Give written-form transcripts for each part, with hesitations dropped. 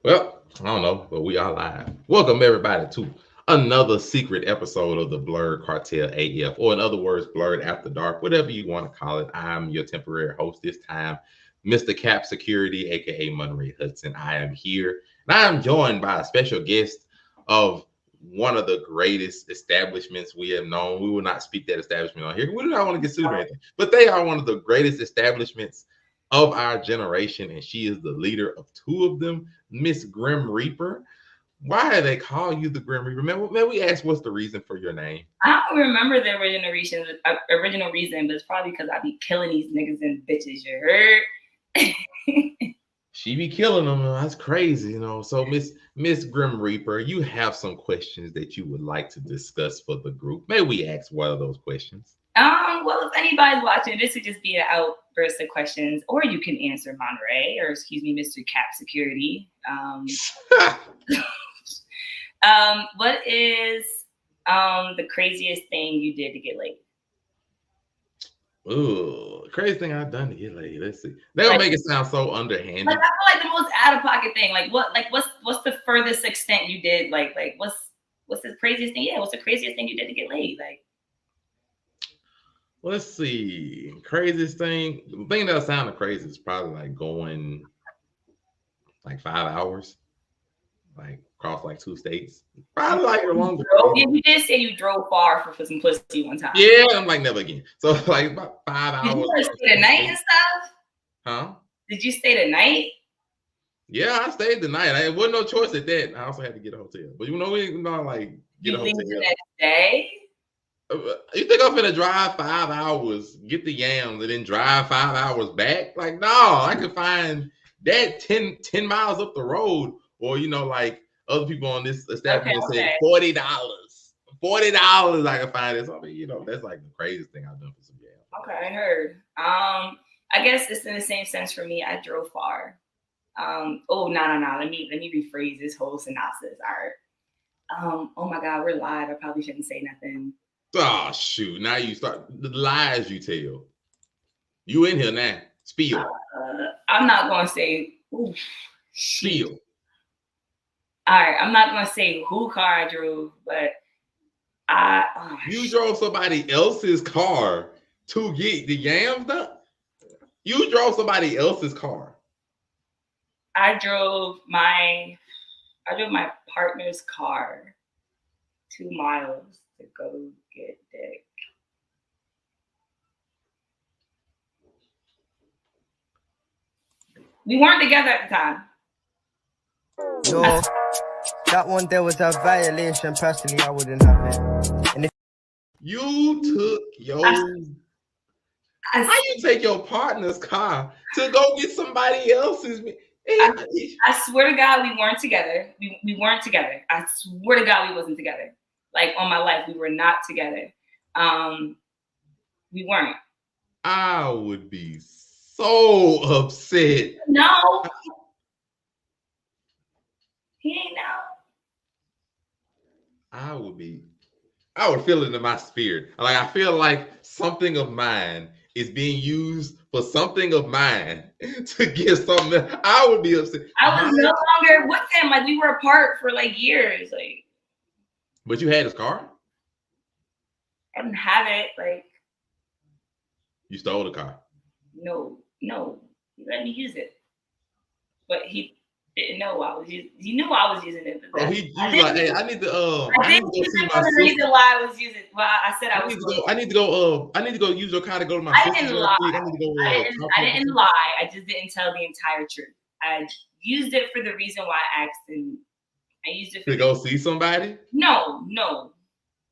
Well, I don't know, but we are live. Welcome everybody to another secret episode of the Blerd Cartel AF, or in other words, Blerd After Dark, whatever you want to call it. I'm your temporary host this time, Mr. Cap Security, aka Monterey Hudson. I am here, and I am joined by a special guest of one of the greatest establishments we have known. We will not speak that establishment on here. We do not want to get sued or anything, but they are one of the greatest establishments of our generation, and she is the leader of two of them. Miss Grim Reaper. Why do they call you the Grim Reaper? Man, we asked what's the reason for your name. I don't remember the original reason, but it's probably because I be killing these niggas and bitches. You heard? She be killing them. That's crazy, So Miss Grim Reaper, you have some questions that you would like to discuss for the group. May we ask what are those questions? Well, if anybody's watching, this would just be an outburst of questions, or you can answer Monterey, or excuse me, Mr. Cap Security. What is the craziest thing you did to get laid? Ooh, crazy thing I've done to get laid. Let's see. They'll make it sound so underhanded. Like, I feel like the most out of pocket thing. What's the furthest extent you did? What's the craziest thing? Yeah, what's the craziest thing you did to get laid? Let's see. Craziest thing. The thing that sounded crazy is probably like going like 5 hours, like across like 2 states. Probably like longer. You did say you drove far for some pussy one time. Yeah, I'm like never again. So like about 5 hours. Did you stay the night and stuff? Huh? Did you stay the night? Yeah, I stayed the night. There wasn't no choice at that. I also had to get a hotel. But we didn't like get a hotel. The next day? You think I'm gonna drive 5 hours, get the yams, and then drive 5 hours back? Like, no, I could find that 10 miles up the road, or like other people on this establishment said $40. $40 I can find this. I mean, that's like the craziest thing I've done for some yams. Okay, I heard. I guess it's in the same sense for me. I drove far. No. Let me rephrase this whole synopsis. All right. Oh my God, we're live. I probably shouldn't say nothing. Oh shoot! Now you start the lies you tell. You in here now? Spill. I'm not gonna say. Spill. All right, I'm not gonna say who car I drove, but you drove somebody else's car to get the yams done. You drove somebody else's car. I drove my partner's car 2 miles to go get dick. We weren't together at the time. No, that one there was a violation. Personally, I wouldn't have it. And if you took your how you take your partner's car to go get somebody else's? I swear to God, we weren't together. We weren't together. I swear to God, we wasn't together. Like, on my life, we were not together. We weren't. I would be so upset. No. He ain't know. I would feel it in my spirit. Like, I feel like something of mine is being used for something of mine to get something. I would be upset. I was no longer with him. Like, we were apart for like years. Like, but you had his car? I didn't have it. Like, you stole the car? No. He let me use it. But he didn't know I was using. He knew I was using it. But he was like, "Hey, I need to. I didn't use it for the reason why I was using. Well, I said I need to go use your car to go to my sister's. I didn't lie. I didn't lie. I just didn't tell the entire truth. I used it for the reason why I asked, and I used it to go see somebody. No,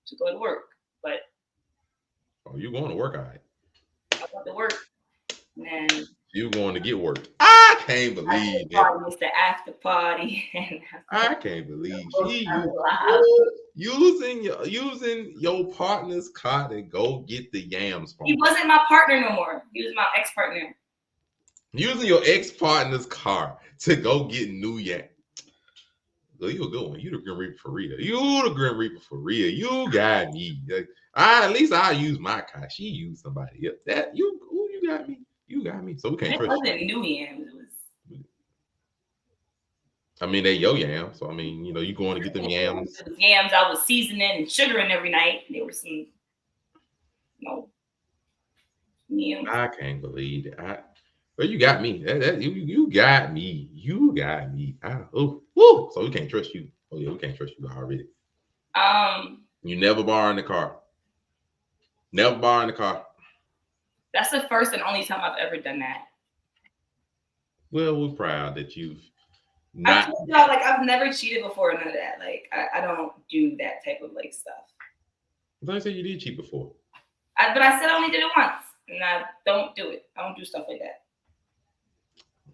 to go to work. But you going to work? All right. I went to work, man. You going to get work? I can't believe it. It's the after party. I can't believe she using your partner's car to go get the yams from. He wasn't my partner no more. He was my ex-partner. Using your ex-partner's car to go get new yams. Well, you a good one. You the Grim Reaper for real. You the Grim Reaper for real. You got me. At least I use my car. She used somebody else. You got me. You got me. So we can't. It wasn't new yams. It was. I mean, they yo yam. So I mean, you know, you going to get them yams. Yams I was seasoning and sugaring every night. They were some, I can't believe it. Well, you got me. You got me. You got me. Woo. So we can't trust you. Oh yeah, we can't trust you already. You never borrow in the car. Never borrow in the car. That's the first and only time I've ever done that. Well, we're proud that you've I told y'all, like, I've never cheated before, none of that. Like, I don't do that type of like stuff. I thought you said you did cheat before. But I said I only did it once, and I don't do it. I don't do stuff like that.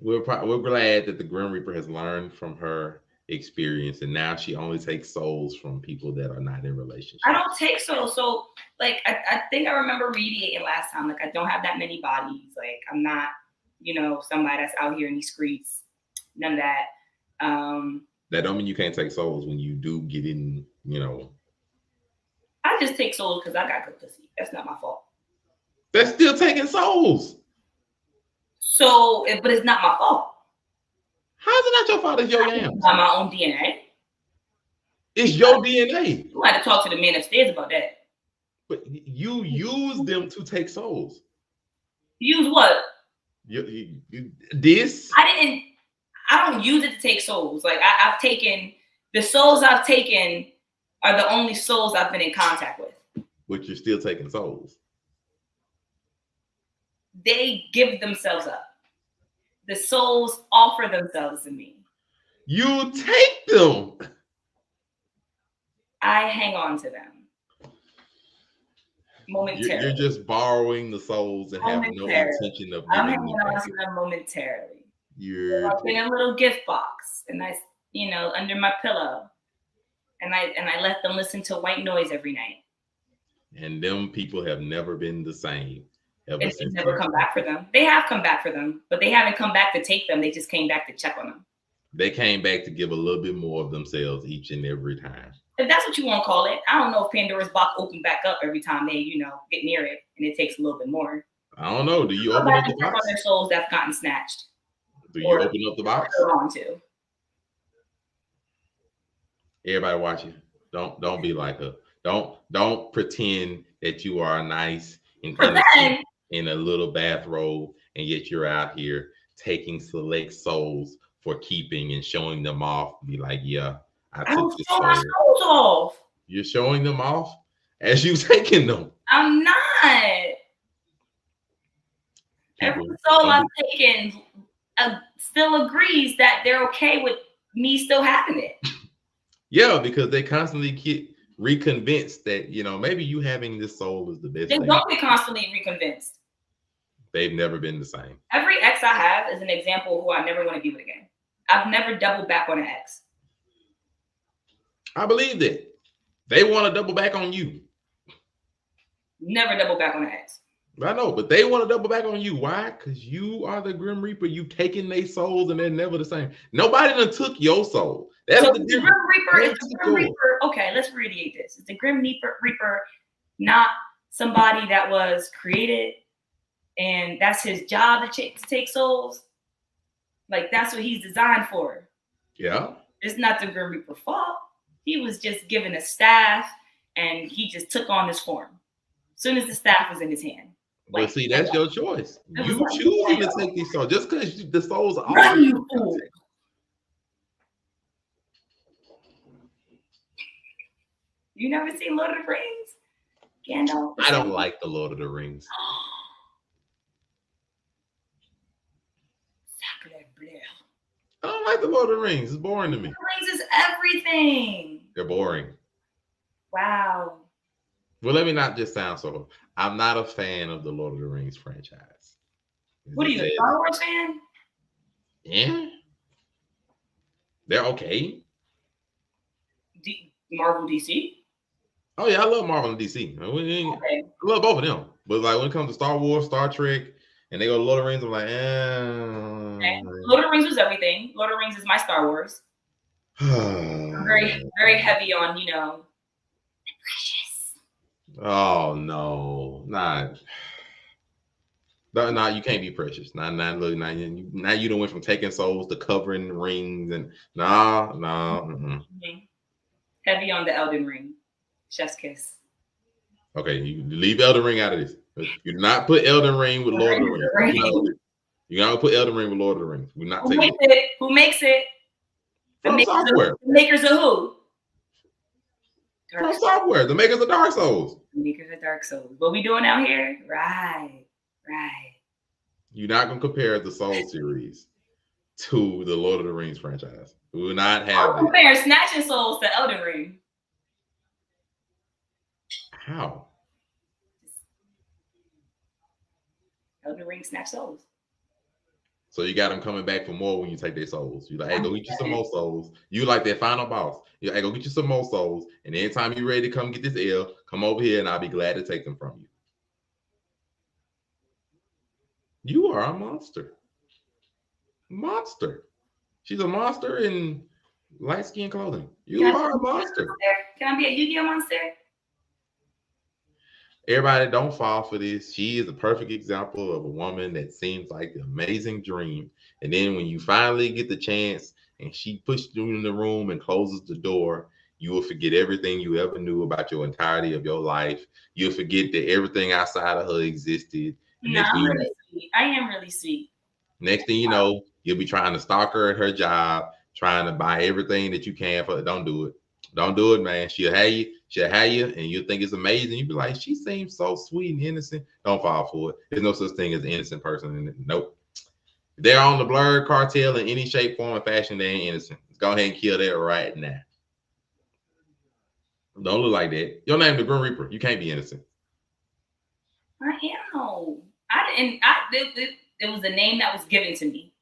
We're glad that the Grim Reaper has learned from her experience, and now she only takes souls from people that are not in relationships. I don't take souls. So, like, I think I remember radiating last time. Like, I don't have that many bodies. Like, I'm not, somebody that's out here in these streets. None of that. That don't mean you can't take souls when you do get in, I just take souls because I got good pussy. That's not my fault. That's still taking souls. So, but it's not my fault. How's it not your fault? It's your yams. It's not my own DNA. It's your DNA. You had to talk to the man upstairs about that. But you use them to take souls. Use what? This? I don't use it to take souls. Like, I've taken, the souls I've taken are the only souls I've been in contact with. But you're still taking souls. They give themselves up. The souls offer themselves to me. You take them. I hang on to them. Momentarily. You're just borrowing the souls and having no intention of I'm hanging on to them momentarily. You're in a little gift box, and I, under my pillow, and I let them listen to white noise every night. And them people have never been the same. It's never come back for them. They have come back for them, but they haven't come back to take them. They just came back to check on them. They came back to give a little bit more of themselves each and every time. If that's what you want to call it. I don't know if Pandora's box opened back up every time they, get near it, and it takes a little bit more. I don't know. Do you open up the box? On their souls that's gotten snatched. Do you open up the box? On to. Everybody watching. Don't be like her. Don't pretend that you are nice and innocent in a little bathrobe, and yet you're out here taking select souls for keeping and showing them off. Be like, yeah, I took this soul. My souls off. You're showing them off as you taking them. I'm not. Every soul I've taken still agrees that they're okay with me still having it. Yeah, because they constantly get reconvinced that, maybe you having this soul is the best thing. Don't be constantly reconvinced. They've never been the same. Every ex I have is an example of who I never want to be with again. I've never doubled back on an ex. I believe that. They want to double back on you. Never double back on an ex. I know, but they want to double back on you. Why? Because you are the Grim Reaper. You taking their souls, and they're never the same. Nobody done took your soul. That's so the Grim Reaper is the Grim Reaper. Okay, let's radiate this. Is the Grim Reaper not somebody that was created, and that's his job to take souls? Like, that's what he's designed for. Yeah. It's not the Grim Reaper fault. He was just given a staff, and he just took on this form. As soon as the staff was in his hand. Well, see, that's your choice. You choosing to take these souls just because the souls are all you. You never seen Lord of the Rings? Gandalf? I don't like the Lord of the Rings. I don't like the Lord of the Rings. It's boring to me. Lord of the Rings is everything. They're boring. Wow. Well, let me not just sound so. I'm not a fan of the Lord of the Rings franchise. What are you, a Star Wars fan? Yeah. They're okay. Marvel, DC? Oh, yeah, I love Marvel and DC. I love both of them. But like when it comes to Star Wars, Star Trek, and they go to Lord of the Rings, I'm like, Okay. Lord of the Rings was everything. Lord of the Rings is my Star Wars. I'm very, very heavy on, precious. Oh no, not. No, you can't be precious. Look, now you don't went from taking souls to covering rings and no. Mm-hmm. Heavy on the Elden Ring. Chef's kiss. Okay, you leave Elden Ring out of this. You do not put Elden Ring with Lord of the Rings. You gotta put Elden Ring with Lord of the Rings. We're not taking it. Who makes it? From Software. The makers of who? From Software. The makers of Dark Souls. The makers of Dark Souls. What we doing out here? Right. You're not gonna compare the Soul series to the Lord of the Rings franchise. We will not have I'm comparing Snatching Souls to Elden Ring. How? Elden Ring snatch souls. So you got them coming back for more when you take their souls. You like, hey, go get you some more souls. You like that final boss. You like, hey, go get you some more souls. And anytime you're ready to come get this L, come over here and I'll be glad to take them from you. You are a monster. Monster. She's a monster in light skin clothing. You are a monster. Can I be a Yu-Gi-Oh monster? Everybody, don't fall for this. She is a perfect example of a woman that seems like an amazing dream. And then when you finally get the chance and she pushes you in the room and closes the door, you will forget everything you ever knew about your entirety of your life. You'll forget that everything outside of her existed. No, I'm really sweet. I am really sweet. Next thing you know, you'll be trying to stalk her at her job, trying to buy everything that you can for her. Don't do it. Don't do it, man. She'll have you, and you'll think it's amazing. You'll be like, she seems so sweet and innocent. Don't fall for it. There's no such thing as an innocent person. Nope. If they're on the Blerd Cartel in any shape, form, or fashion, they ain't innocent. Let's go ahead and kill that right now. Don't look like that. Your name the Grim Reaper. You can't be innocent. I am. It was a name that was given to me.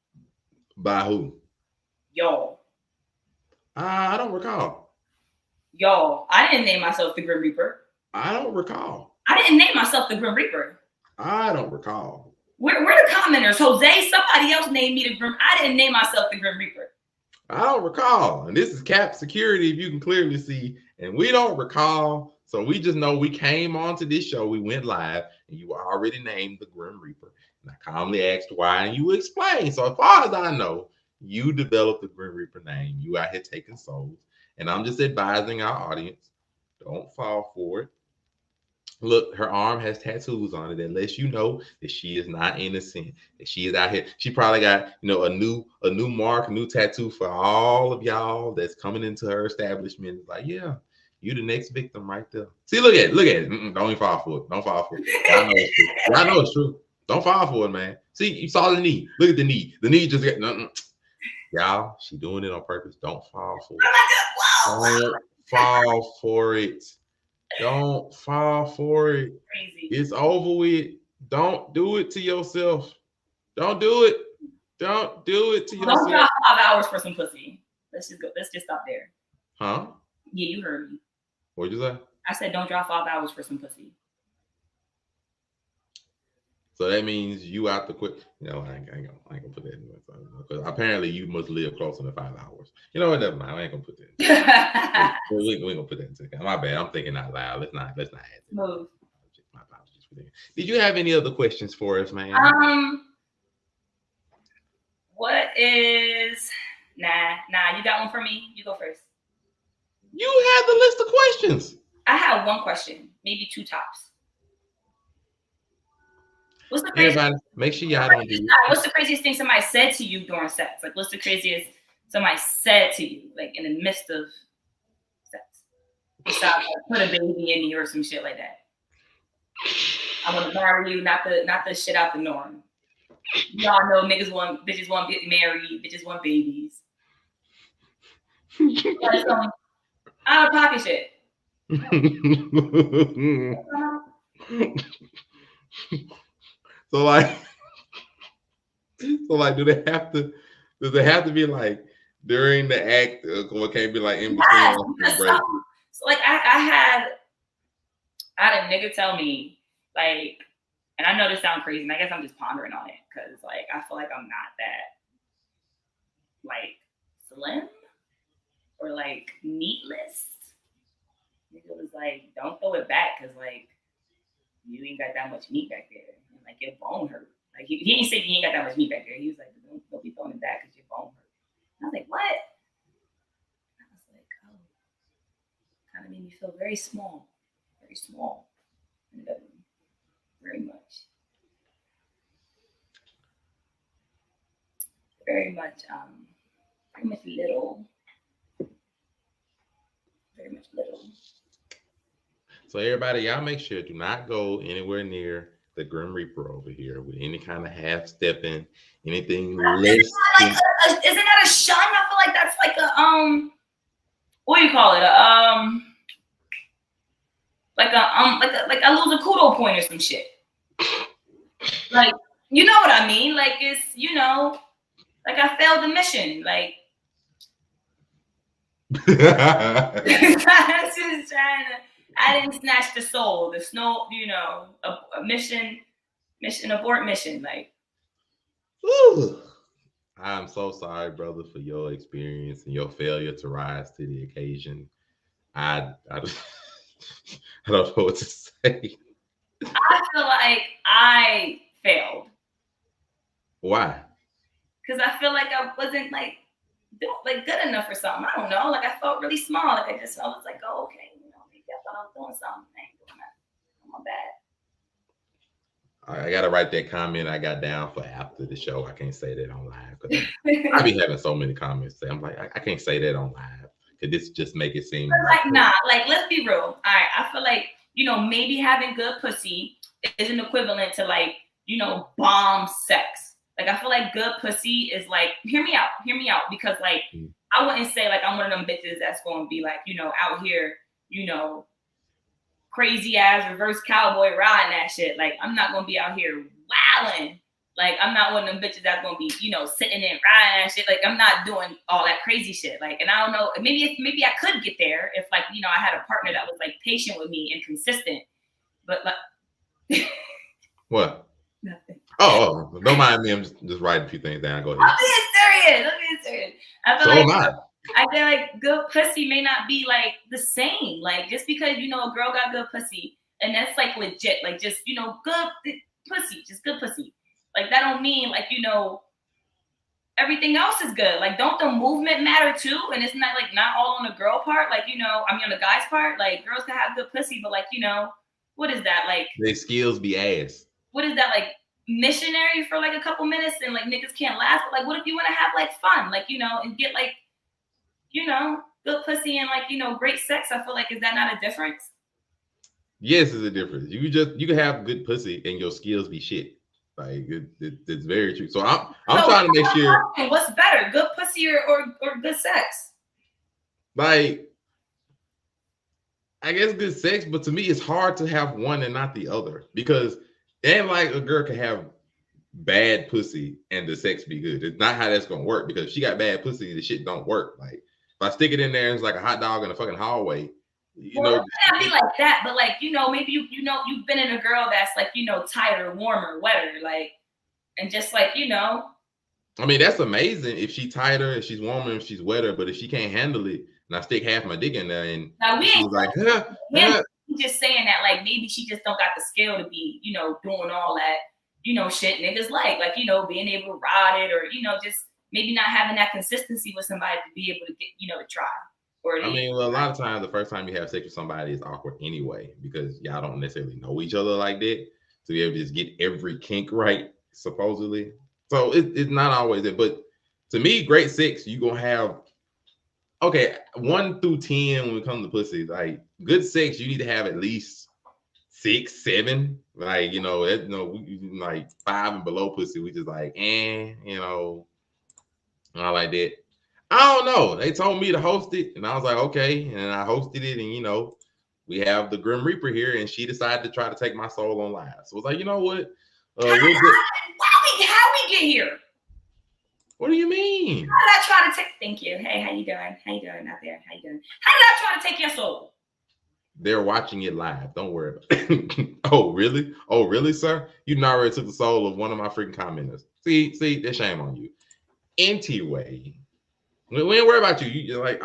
By who? Y'all. I don't recall. Y'all, I didn't name myself the Grim Reaper. I don't recall. I didn't name myself the Grim Reaper. I don't recall. We're the commenters. Jose, somebody else named me the Grim. I didn't name myself the Grim Reaper. I don't recall. And this is Cap Security, if you can clearly see. And we don't recall. So we just know we came onto this show. We went live, and you were already named the Grim Reaper. And I calmly asked why, and you explained. So as far as I know, you developed the Grim Reaper name. You out here taking souls. And I'm just advising our audience, don't fall for it. Look, her arm has tattoos on it that lets you know that she is not innocent, that she is out here. She probably got, a new mark, a new tattoo for all of y'all that's coming into her establishment. It's like, yeah, you the next victim right there. See, look at it. Don't even fall for it. Don't fall for it. I know it's true. I know it's true. Don't fall for it, man. See, you saw the knee. Look at the knee. The knee just got y'all. She doing it on purpose. Don't fall for it. Don't fall for it. Don't fall for it. Crazy. It's over with. Don't do it to yourself. Don't do it. Don't do it to yourself. Don't drop 5 hours for some pussy. Let's just stop there. Huh? Yeah, you heard me. What'd you say? I said don't drop 5 hours for some pussy. So that means you out to quit. I ain't gonna put that in there. Because apparently you must live closer than 5 hours. You know what? Never mind. I ain't gonna put that. we ain't gonna put that in. My bad. I'm thinking out loud. Let's not add that. Move. My apologies for that. Did you have any other questions for us, man? What is nah? You got one for me? You go first. You had the list of questions. I have one question, maybe 2 tops. What's the craziest? Everybody, make sure y'all don't do. What's the craziest thing somebody said to you during sex? Like, what's the craziest somebody said to you, like in the midst of sex? Besides, put a baby in you or some shit like that. I want to marry you, not the shit out the norm. Y'all know bitches want to get married, bitches want babies. Like some out of pocket shit. So do they have to? Does it have to be like during the act, or it can't be like in between? So like I had a nigga tell me like, and I know this sounds crazy, and I guess I'm just pondering on it because like I feel like I'm not that like slim or like meatless. Nigga was like, don't throw it back because like you ain't got that much meat back there. And, like your bone hurt. Like he ain't say he ain't got that much meat back there. He was like, don't be throwing it back because your bone hurt. And I was like, what? I was like, oh, kind of made me feel very small in the bedroom, very much little, very much little. So everybody, y'all make sure do not go anywhere near the Grim Reaper over here with any kind of half stepping, anything less. Isn't that a shun? I feel like that's like a what do you call it? Like I lose a kudo point or some shit. Like, you know what I mean? Like it's, you know, like I failed the mission. Like I was just trying to. I didn't snatch the soul. The snow, you know, a mission abort mission. Like, I'm so sorry, brother, for your experience and your failure to rise to the occasion. I don't know what to say. I feel like I failed. Why? Because I feel like I wasn't like good enough for something. I don't know. Like I felt really small. Like I was like, oh, okay. I thought I was doing something. I ain't doing that. I'm bad. I gotta write that comment I got down for after the show. I can't say that on live because I be having so many comments. I'm like, I can't say that on live because this just make it seem like nah. Like let's be real. All right, I feel like, you know, maybe having good pussy isn't equivalent to like, you know, bomb sex. Like I feel like good pussy is like, hear me out, because like I wouldn't say like I'm one of them bitches that's gonna be like, you know, out here, you know, crazy ass reverse cowboy riding that shit. Like I'm not gonna be out here wilding. Like I'm not one of them bitches that's gonna be, you know, sitting and riding that shit. Like I'm not doing all that crazy shit. Like, and I don't know, maybe I could get there if like, you know, I had a partner that was like patient with me and consistent. But like what? Nothing. Oh, don't mind me. I'm just writing a few things down. Go ahead. I'm being serious. I feel like good pussy may not be like the same. Like just because, you know, a girl got good pussy and that's like legit, like just, you know, good pussy, just good pussy. Like that don't mean like, you know, everything else is good. Like don't the movement matter too? And it's not like not all on the girl part. Like, you know, I mean on the guy's part, like girls can have good pussy, but like, you know, what is that? Like their skills be ass. What is that, like missionary for like a couple minutes and like niggas can't last? But like what if you want to have like fun, like, you know, and get like, you know, good pussy and like, you know, great sex? I feel like, is that not a difference? Yes, it's a difference. You can have good pussy and your skills be shit. Like it's very true. So I'm trying to make sure. What's better, good pussy or good sex? Like, I guess good sex, but to me it's hard to have one and not the other, because it ain't like a girl can have bad pussy and the sex be good. It's not how that's gonna work, because if she got bad pussy, the shit don't work. Like if I stick it in there, it's like a hot dog in a fucking hallway. You know, it can't be like that, but like, you know, maybe you know you've been in a girl that's like, you know, tighter, warmer, wetter, like, and just like, you know. I mean, that's amazing if she's tighter, if she's warmer, if she's wetter, but if she can't handle it, and I stick half my dick in there, and now we ain't like, just saying that, like maybe she just don't got the skill to be, you know, doing all that, you know, shit niggas like, you know, being able to ride it, or, you know, just maybe not having that consistency with somebody to be able to get, you know, to try. I mean, well, a lot of times the first time you have sex with somebody is awkward anyway, because y'all don't necessarily know each other like that to be able to just get every kink right, supposedly. So it's not always it. But to me, great sex, you gonna have, okay, 1 through 10 when it comes to pussy. Like good sex, you need to have at least 6, 7. Like, you know, like 5 and below pussy, we just like, you know, not like that. I don't know. They told me to host it, and I was like, okay. And I hosted it, and you know, we have the Grim Reaper here, and she decided to try to take my soul on live. So I was like, you know what? How we get here? What do you mean? How did I try to take? Thank you. Hey, how you doing? How you doing out there? How you doing? How did I try to take your soul? They're watching it live. Don't worry about it. Oh, really? Oh, really, sir? You already took the soul of one of my freaking commenters. See, there's shame on you. Anyway. We ain't worry about you. You like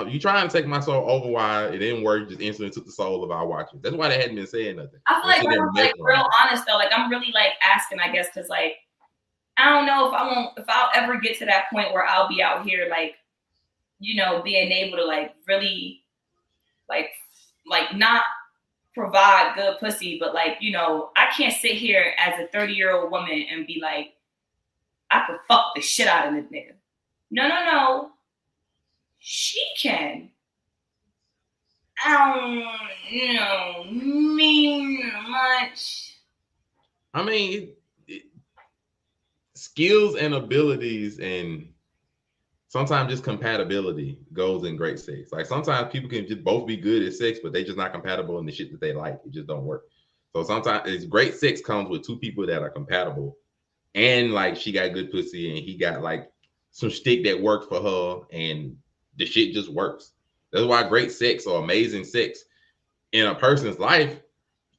you trying to take my soul over why it didn't work. You just instantly took the soul of our watching. That's why they hadn't been saying nothing. I feel like I'm like real honest though. Like I'm really like asking, I guess, because like I don't know if I'll ever get to that point where I'll be out here like, you know, being able to like really like not provide good pussy, but like, you know, I can't sit here as a 30-year-old woman and be like, I could fuck the shit out of this nigga. No. She can. I don't mean much. I mean, skills and abilities and sometimes just compatibility goes in great sex. Like sometimes people can just both be good at sex, but they just not compatible in the shit that they like. It just don't work. So sometimes it's great sex comes with two people that are compatible and like she got good pussy and he got like some shtick that worked for her and the shit just works. That's why great sex or amazing sex in a person's life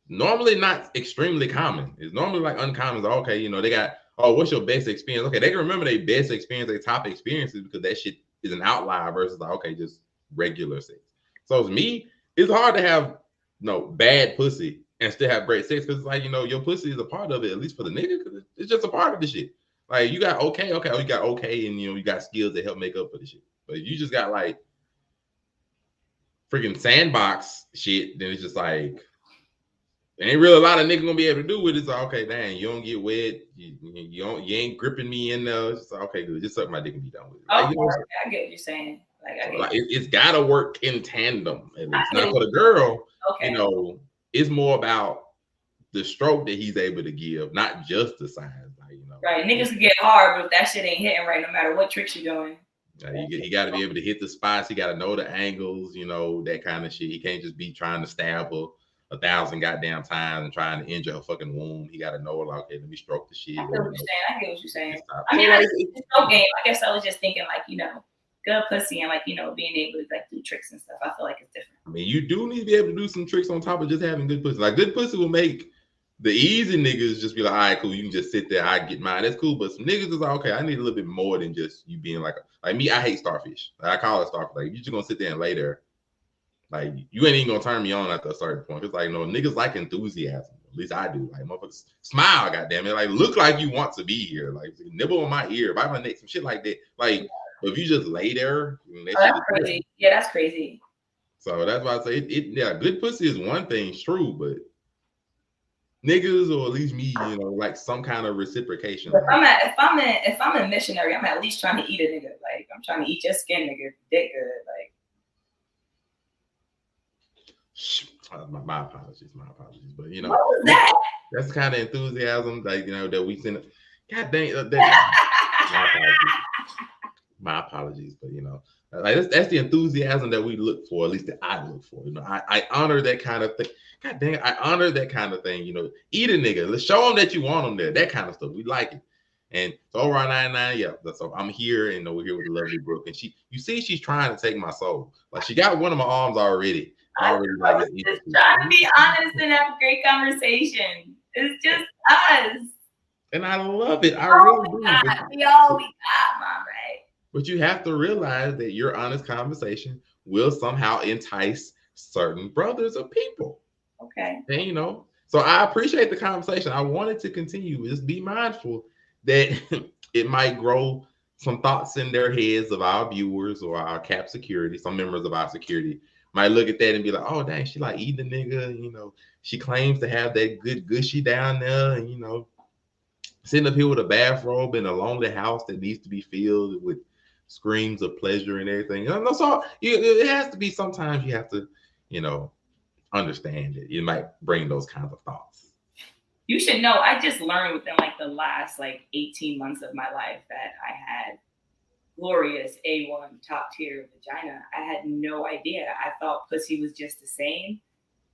normally not extremely common. It's normally like uncommon. Like, okay, you know, they got, oh, what's your best experience? Okay, they can remember their best experience, their top experiences because that shit is an outlier versus like, okay, just regular sex. So it's me, it's hard to have bad pussy and still have great sex because it's like, you know, your pussy is a part of it, at least for the nigga, because it's just a part of the shit. Like you got okay, you got okay, and you know, you got skills that help make up for the shit. But if you just got like freaking sandbox shit, then it's just like ain't really a lot of niggas gonna be able to do with it. It's like, okay, dang, you don't get wet, you ain't gripping me in there. It's like, okay, good, just suck my dick and be done with it. Like, okay, you know, I get what you're saying. It's gotta work in tandem, at least. Not for the girl. Okay. You know, it's more about the stroke that he's able to give, not just the size. Like, you know, right? Niggas can get hard, but if that shit ain't hitting right, no matter what tricks you're doing. You got to be able to hit the spots. He got to know the angles, you know, that kind of shit. He can't just be trying to stab her 1,000 goddamn times and trying to injure her fucking womb. He got to know, like, okay, let me stroke the shit. I get what you're saying. I mean, it's no game. I guess I was just thinking, like, you know, good pussy and like, you know, being able to like do tricks and stuff. I feel like it's different. I mean, you do need to be able to do some tricks on top of just having good pussy. Like, good pussy will make the easy niggas just be like, all right, cool, you can just sit there, I get mine, that's cool. But some niggas is like, okay, I need a little bit more than just you being like me, I hate starfish. I call it starfish. Like, you just gonna sit there and lay there. Like, you ain't even gonna turn me on at a certain point. It's like, no, niggas like enthusiasm. At least I do. Like, motherfuckers smile, goddamn it. Like, look like you want to be here. Like, nibble on my ear, bite my neck, some shit like that. Like, if you just lay there, that's crazy. Yeah, that's crazy. So that's why I say yeah, good pussy is one thing, true, but niggas, or at least me, you know, like some kind of reciprocation. If I'm a missionary, I'm at least trying to eat a nigga. Like, I'm trying to eat your skin, nigga. Dick good. Like, my apologies. But you know, what was that? That's the kind of enthusiasm, like, you know, that we send. God dang, my apologies, but you know, like that's the enthusiasm that we look for, at least that I look for. You know, I honor that kind of thing. God dang, I honor that kind of thing. You know, eat a nigga. Let's show them that you want them there. That kind of stuff. We like it. And so over on 99, yeah. So I'm here, and we're here with the lovely Brooke, and you see, she's trying to take my soul. Like, she got one of my arms already. I'm just trying to be honest and have a great conversation. It's just us. And I love it. I really do. We all we got, Mom, right? But you have to realize that your honest conversation will somehow entice certain brothers or people. Okay. And, you know, so I appreciate the conversation. I wanted to continue. Just be mindful that it might grow some thoughts in their heads of our viewers or our cap security. Some members of our security might look at that and be like, oh, dang, she like eating the nigga. You know, she claims to have that good gushy down there. And, you know, sitting up here with a bathrobe in a lonely house that needs to be filled with screams of pleasure and everything. You know, so it has to be, sometimes you have to, you know, understand it. You might bring those kinds of thoughts. You should know, I just learned within like the last like 18 months of my life that I had glorious A1 top tier vagina. I had no idea. I thought pussy was just the same.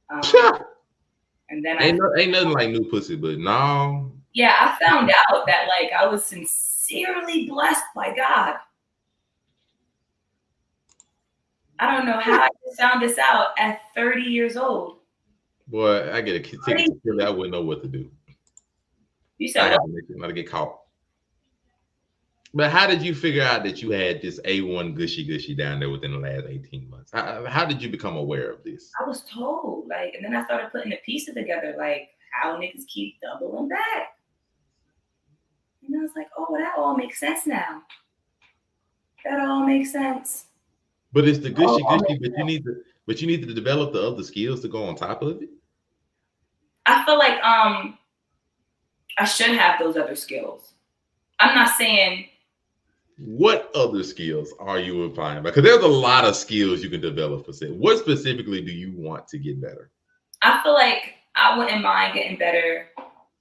And then ain't nothing like new pussy, but no. Yeah, I found out that like I was sincerely blessed by God. I don't know how I found this out at 30 years old. Boy, I get a ticket to Philly, I wouldn't know what to do. You said I gotta get caught. But how did you figure out that you had this A1 gushy down there within the last 18 months? How did you become aware of this? I was told, like, and then I started putting the pieces together, like how niggas keep doubling back. And I was like, oh, well, that all makes sense now. That all makes sense. But it's the gushy, but you need to develop the other skills to go on top of it. I feel like I should have those other skills. I'm not saying. What other skills are you implying? Because there's a lot of skills you can develop for sex. What specifically do you want to get better? I feel like I wouldn't mind getting better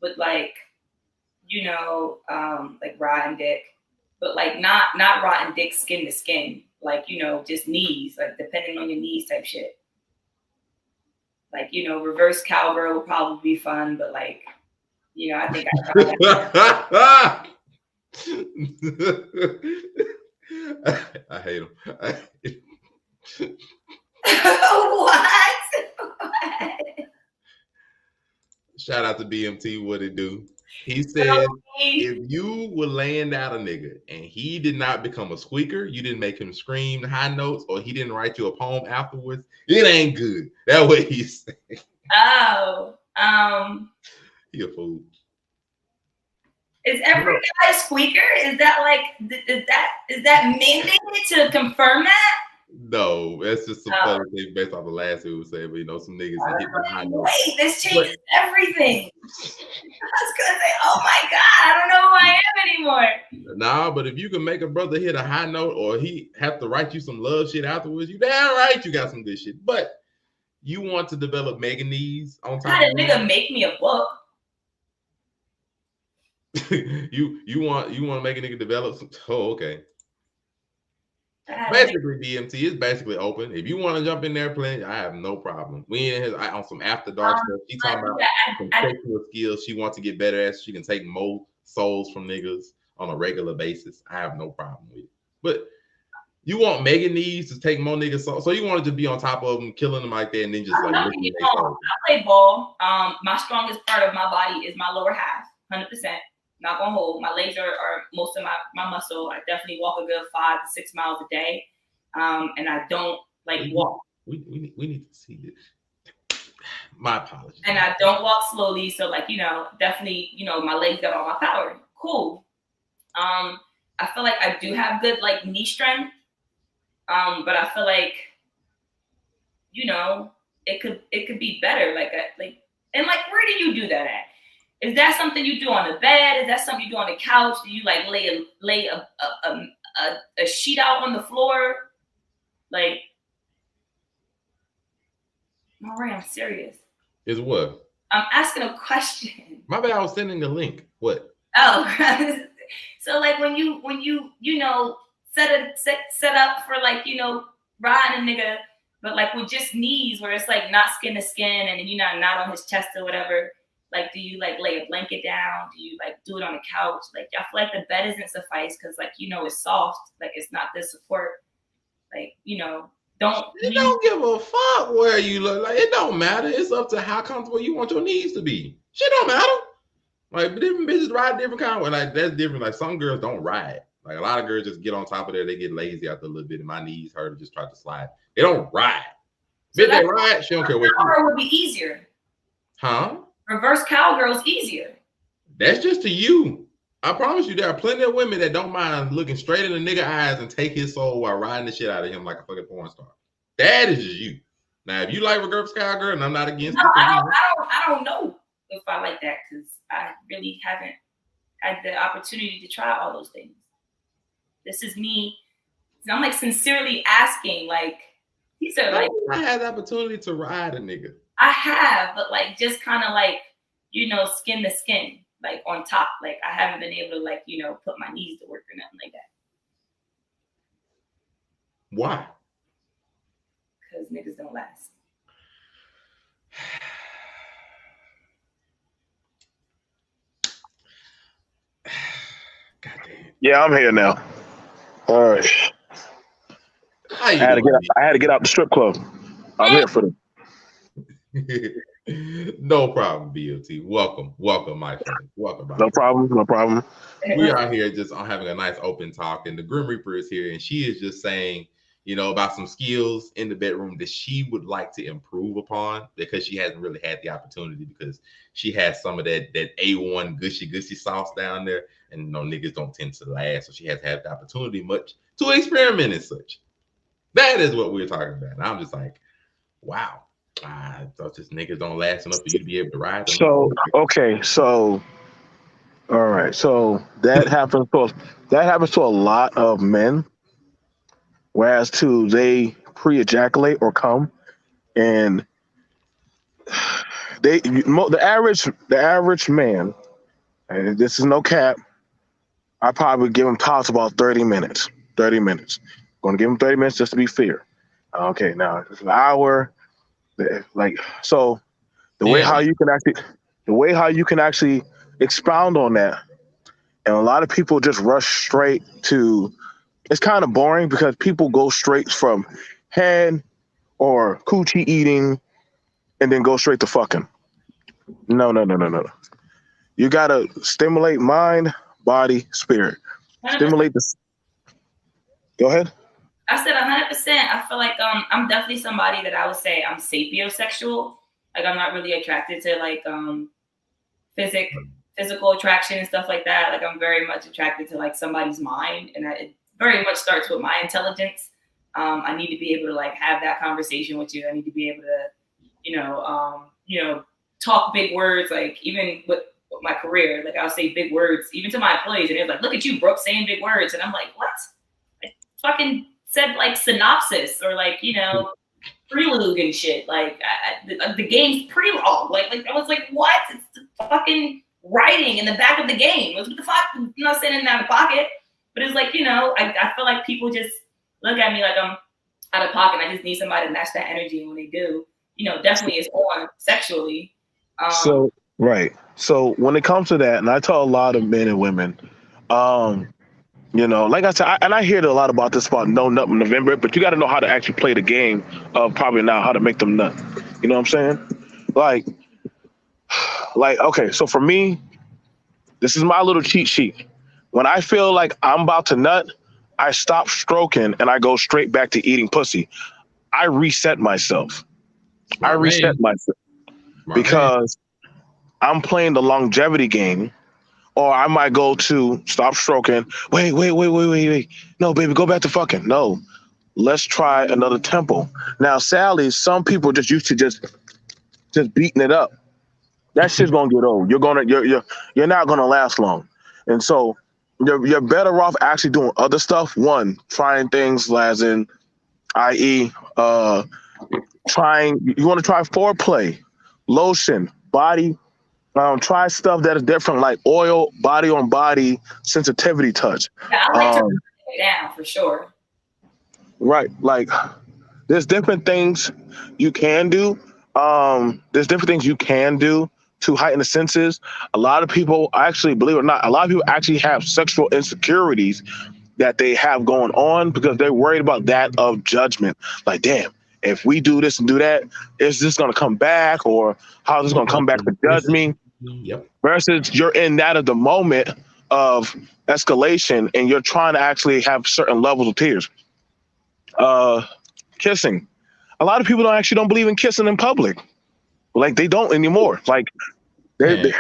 with like, like rotten dick, but like not rotten dick skin to skin, like, just knees, like depending on your knees type shit. Like, reverse cowgirl would probably be fun, but like, I think I hate him. What? Shout out to BMT, what it do? He said, if you were laying down a nigga and he did not become a squeaker, you didn't make him scream high notes, or he didn't write you a poem afterwards, it ain't good. That's what he said. Oh, He a fool. Is every guy a squeaker? Is that like is that mandated to confirm that? No, that's just some funny thing based off the last we was saying, but some niggas that hit the high notes. Wait, this changes everything. I was gonna say, oh my God, I don't know who I am anymore. Nah, but if you can make a brother hit a high note or he have to write you some love shit afterwards, you damn right you got some good shit. But you want to develop meganese on top. How did nigga make me a book? you want to make a nigga develop some. Oh, okay. Basically, DMT is basically open. If you want to jump in there playing, I have no problem. We in here on some after dark stuff. She talking about some sexual skills she wants to get better at. So she can take more souls from niggas on a regular basis. I have no problem with it. But you want meganese to take more niggas souls. So you wanted to be on top of them, killing them like that, and then just like. I play ball. My strongest part of my body is my lower half, 100%. Not gonna hold. My legs are most of my muscle. I definitely walk a good 5 to 6 miles a day, and I don't walk. We need to see this. My apologies. And I don't walk slowly, so definitely my legs got all my power. Cool. I feel like I do have good knee strength, but I feel like it could be better. And where do you do that at? Is that something you do on the bed? Is that something you do on the couch? Do you lay a sheet out on the floor? All right, I'm serious. Is what? I'm asking a question. My bad, I was sending a link. What? Oh, so when you set up for riding a nigga, but with just knees where it's not skin to skin and then you're not on his chest or whatever. Do you lay a blanket down? Do you do it on the couch? I feel like the bed isn't suffice because it's soft. It's not the support. Don't give a fuck where you look. It don't matter. It's up to how comfortable you want your knees to be. Shit don't matter. Different bitches ride different kind of way. That's different. Some girls don't ride. A lot of girls just get on top of there. They get lazy after a little bit, and my knees hurt and just try to slide. They don't ride. So they ride. She don't care what. Cowgirl would be easier. Huh? Reverse cowgirl's easier. That's just to you. I promise you, there are plenty of women that don't mind looking straight in the nigga eyes and take his soul while riding the shit out of him like a fucking porn star. That is just you. Now, if you like reverse cowgirl, and I'm not against it. I don't know if I like that because I really haven't had the opportunity to try all those things. This is me. I'm sincerely asking. He said I had the opportunity to ride a nigga. I have, but just kind of skin to skin, on top. I haven't been able to put my knees to work or nothing like that. Why? Because niggas don't last. Goddamn. Yeah, I'm here now. All right. I had to get out the strip club. I'm here for them. No problem, BLT. Welcome, my friend. Welcome, my No friend. problem. No problem. We are here just on having a nice open talk, and the Grim Reaper is here, and she is just saying, about some skills in the bedroom that she would like to improve upon because she hasn't really had the opportunity because she has some of that A1 gushy sauce down there, and niggas don't tend to last, so she has had the opportunity much to experiment and such. That is what we're talking about. And I'm just like, wow. I thought just niggas don't last enough for you to be able to ride them. So okay, so all right, so that happens to a lot of men, whereas they pre-ejaculate or come, and the average man, and this is no cap, I probably give him tops about 30 minutes. 30 minutes. Going to give him 30 minutes just to be fair. Okay, now it's an hour. Like so, the way how you can actually expound on that, and a lot of people just rush straight to. It's kind of boring because people go straight from head or coochie eating, and then go straight to fucking. No. You gotta stimulate mind, body, spirit. 100%. Stimulate the. Go ahead. I said 100%. I feel like I'm definitely somebody that I would say I'm sapiosexual. Like I'm not really attracted to like physical attraction and stuff like that. Like I'm very much attracted to like somebody's mind, and it very much starts with my intelligence. I need to be able to like have that conversation with you. I need to be able to, talk big words. Like even with my career, like I'll say big words even to my employees, and they're like, "Look at you, Brooke, saying big words," and I'm like, "What?" I fucking said like synopsis or like prelude and shit. Like the game's pre-roll. Like I was like, what? It's the fucking writing in the back of the game. What the fuck? I'm not saying it out of pocket, but it's like I feel like people just look at me like I'm out of pocket. I just need somebody to match that energy, and when they do, definitely it's on sexually. So right. So when it comes to that, and I tell a lot of men and women, like I said, I hear a lot about this about no nut in November, but you got to know how to actually play the game of probably now how to make them nut. You know what I'm saying? Like, okay, so for me, this is my little cheat sheet. When I feel like I'm about to nut, I stop stroking and I go straight back to eating pussy. I reset myself. Because I'm playing the longevity game. Or I might go to stop stroking. Wait. No, baby, go back to fucking. No, let's try another tempo. Now, Sally, some people just used to just beating it up. That shit's gonna get old. You're not gonna last long. And so you're better off actually doing other stuff. One, trying things as in, i.e., trying. You want to try foreplay, lotion, body. Try stuff that is different, like oil, body on body, sensitivity touch. Yeah, I like to bring it down for sure. Right, like there's different things you can do. To heighten the senses. A lot of people actually, believe it or not, actually have sexual insecurities that they have going on because they're worried about that of judgment. Like, damn, if we do this and do that, is this going to come back, or how is this going to come back to judge me? Yep. Versus you're in that of the moment of escalation and you're trying to actually have certain levels of tears. Kissing. A lot of people don't believe in kissing in public. Like they don't anymore. Like they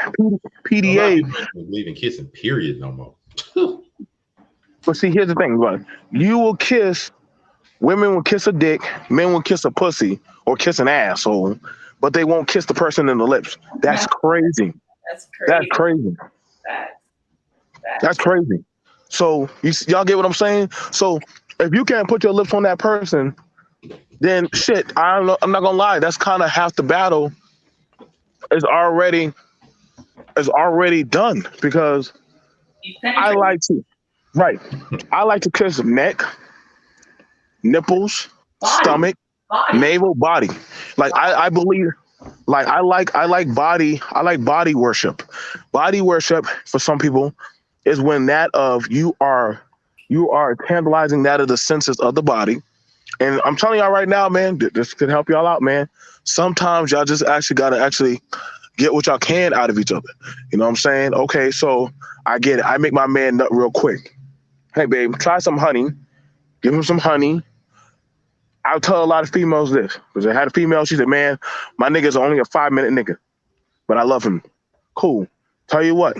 PDA. Don't believe in kissing, period, no more. But see, here's the thing, right? You will kiss, women will kiss a dick, men will kiss a pussy or kiss an asshole, but they won't kiss the person in the lips. That's crazy. That's crazy. That's crazy. So y'all get what I'm saying? So if you can't put your lips on that person, then shit, I'm not gonna lie. That's kind of half the battle is already done because I like to kiss neck, nipples, stomach, navel, body. Like I believe, like I like body worship. Body worship for some people is when that of you are tantalizing that of the senses of the body, And I'm telling y'all right now, man, this could help y'all out, man. Sometimes y'all just actually gotta get what y'all can out of each other. You know what I'm saying? Okay, so I get it. I make my man nut real quick. Hey, babe, try some honey. Give him some honey. I'll tell a lot of females this. Because I had a female, she said, man, my nigga's only a 5-minute nigga, but I love him. Cool. Tell you what,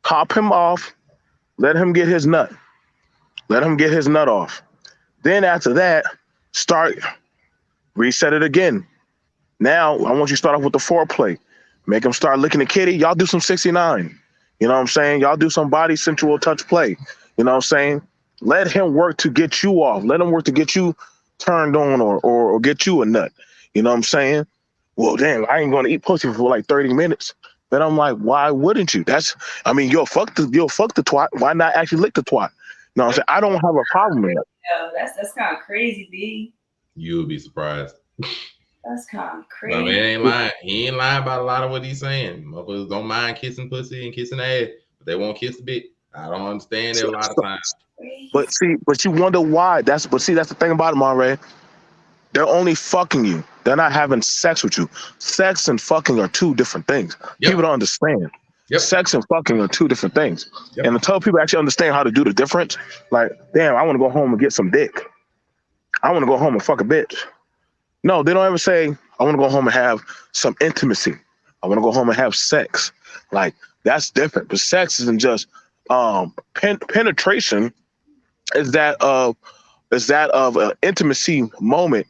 top him off, let him get his nut. Let him get his nut off. Then after that, reset it again. Now, I want you to start off with the foreplay. Make him start licking the kitty. Y'all do some 69. You know what I'm saying? Y'all do some body sensual touch play. You know what I'm saying? Let him work to get you off. Let him work to get you turned on or get you a nut. You know what I'm saying? Well, damn, I ain't going to eat pussy for like 30 minutes. Then I'm like, why wouldn't you? You'll fuck the twat. Why not actually lick the twat? You know what I'm saying? I don't have a problem with that. Yo, that's kind of crazy, B. You'll be surprised. That's kind of crazy. My man ain't lying. He ain't lying about a lot of what he's saying. Motherfuckers don't mind kissing pussy and kissing ass, but they won't kiss the dick. I don't understand it a lot of times. But you wonder why. That's the thing about it, Monray. They're only fucking you. They're not having sex with you. Sex and fucking are two different things. Yep. People don't understand. Yep. Sex and fucking are two different things. Yep. And until people actually understand how to do the difference, like, damn, I want to go home and get some dick. I want to go home and fuck a bitch. No, they don't ever say, I want to go home and have some intimacy. I want to go home and have sex. Like, that's different. But sex isn't just penetration. Is that of an intimacy moment.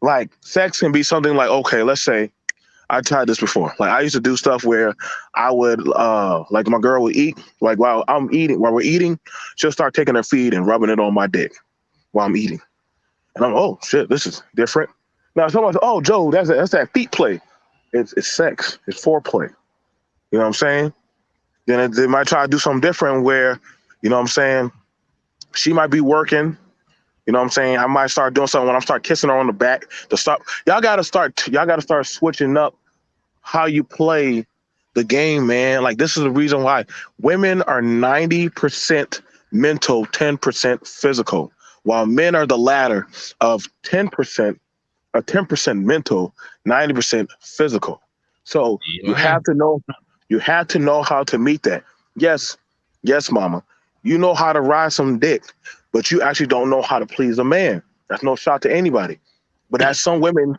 Like, sex can be something like, okay, let's say I tried this before. Like, I used to do stuff where I would, like, my girl would eat. Like, while we're eating, she'll start taking her feet and rubbing it on my dick while I'm eating. And I'm, oh shit, this is different. Now someone says, oh, Joe, that's that feet play. It's sex. It's foreplay. You know what I'm saying? Then they might try to do something different where, you know what I'm saying, she might be working. You know what I'm saying? I might start doing something when I start kissing her on the back to stop. Y'all gotta start switching up how you play the game, man. Like, this is the reason why women are 90% mental, 10% physical, while men are the latter of 10% mental, 90% physical. So you have to know how to meet that. Yes, mama. You know how to ride some dick, but you actually don't know how to please a man. That's no shot to anybody. But as some women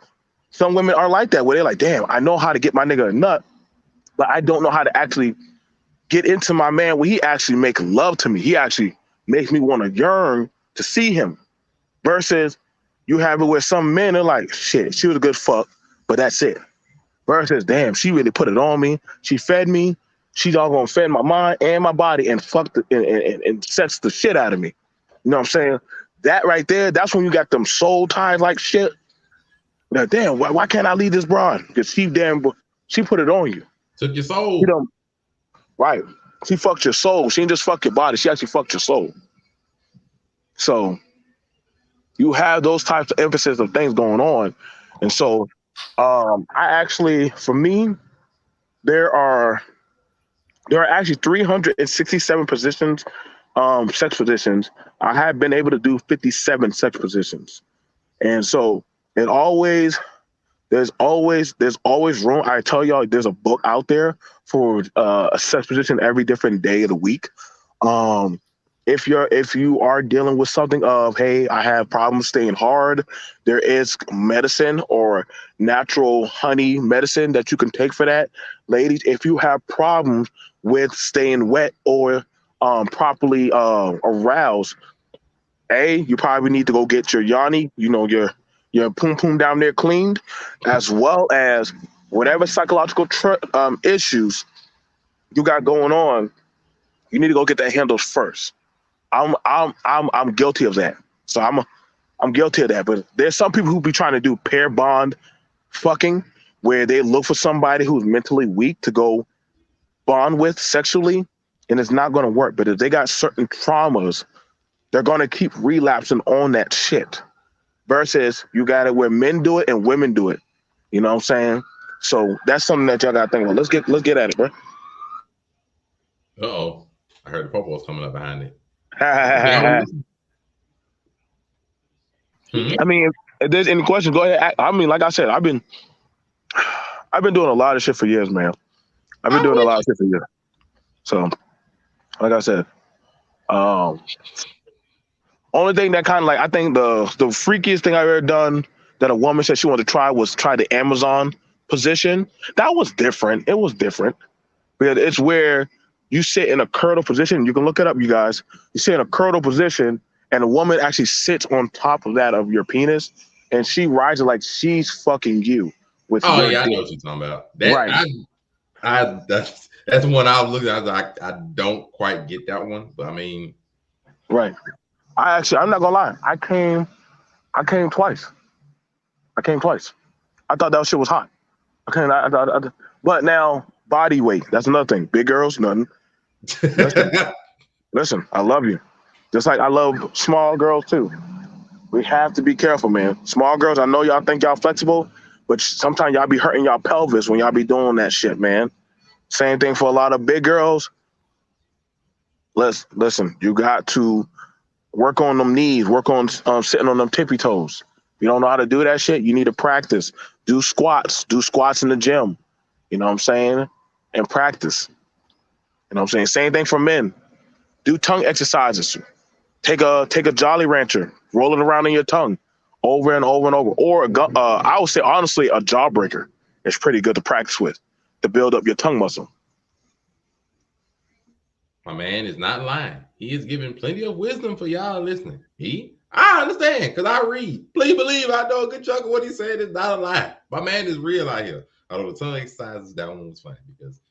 are like that, where they're like, damn, I know how to get my nigga a nut, but I don't know how to actually get into my man where he actually make love to me. He actually makes me want to yearn to see him. Versus you have it where some men are like, shit, she was a good fuck, but that's it. Versus, damn, she really put it on me. She fed me. She's all gonna fed my mind and my body and and sex the shit out of me. You know what I'm saying? That right there, that's when you got them soul ties like shit. Now, damn, why can't I leave this broad? Because she put it on you. Took your soul. Right. She fucked your soul. She didn't just fuck your body. She actually fucked your soul. So you have those types of emphasis of things going on. And so I actually, for me, there are actually 367 positions, sex positions. I have been able to do 57 sex positions. And so there's always room. I tell y'all, there's a book out there for a sex position every different day of the week. If you are dealing with something of, hey, I have problems staying hard, there is medicine or natural honey medicine that you can take for that. Ladies, if you have problems with staying wet or properly aroused, you probably need to go get your yoni, your poom poom down there cleaned, as well as whatever psychological issues you got going on. You need to go get that handled first. I'm guilty of that. So I'm guilty of that. But there's some people who be trying to do pair bond fucking, where they look for somebody who's mentally weak to go bond with sexually, and it's not going to work. But if they got certain traumas, they're going to keep relapsing on that shit. Versus you got it where men do it and women do it. You know what I'm saying? So that's something that y'all got to think about. Let's get at it, bro. Uh-oh. I heard the popo's coming up behind it. I mean, if there's any questions, go ahead. I mean, like I said, I've been doing a lot of shit for years, man. I've been doing a lot of shit for years. So, like I said, only thing that kind of like I think the freakiest thing I've ever done that a woman said she wanted to try was try the Amazon position. That was different. It was different because it's where you sit in a cradle position. You can look it up, you guys. You sit in a cradle position, and a woman actually sits on top of that of your penis, and she rides it like she's fucking you. With Oh your yeah, I dick. know what you're talking about. That Right. that's one I was looking at. I was like, I don't quite get that one, but I mean, Right. I'm not gonna lie. I came twice. I thought that shit was hot. But now body weight. That's another thing. Big girls, nothing. Listen, I love you. Just like I love small girls too. We have to be careful, man. Small girls, I know y'all think y'all flexible, but sometimes y'all be hurting y'all pelvis when y'all be doing that shit, man. Same thing for a lot of big girls. Listen, you got to work on them knees, work on sitting on them tippy toes. If you don't know how to do that shit, you need to practice. Do squats in the gym. You know what I'm saying? And practice. You know what I'm saying? Same thing for men. Do tongue exercises. Take a Jolly Rancher, roll it around in your tongue over and over and over. Or I would say honestly, a jawbreaker is pretty good to practice with to build up your tongue muscle. my man is not lying. He is giving plenty of wisdom for y'all listening. I understand because I read. Please believe I know a good chunk of what he said is not a lie. My man is real out here. Although the tongue exercises, that one was funny because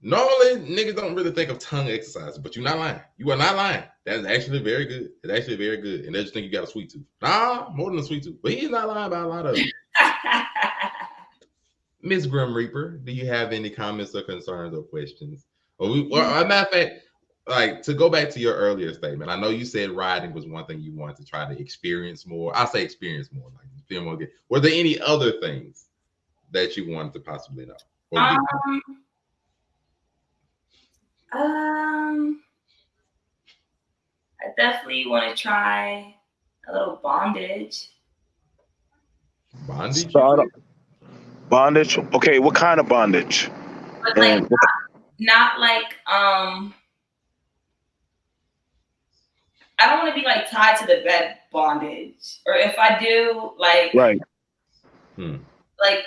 normally niggas don't really think of tongue exercises, but you're not lying. You are not lying. That is actually very good. It's actually very good. And they just think you got a sweet tooth. Nah, more than a sweet tooth. But he's not lying about a lot of it. Miss Grim Reaper, do you have any comments or concerns or questions? Or a matter of fact, like to go back to your earlier statement, I know you said riding was one thing you wanted to try to experience more. I say experience more, like feel more good. Were there any other things that you wanted to possibly know? I definitely want to try a little bondage. Bondage? Bondage? Okay, what kind of bondage? But like not like I don't want to be like tied to the bed bondage. Or if I do, like right.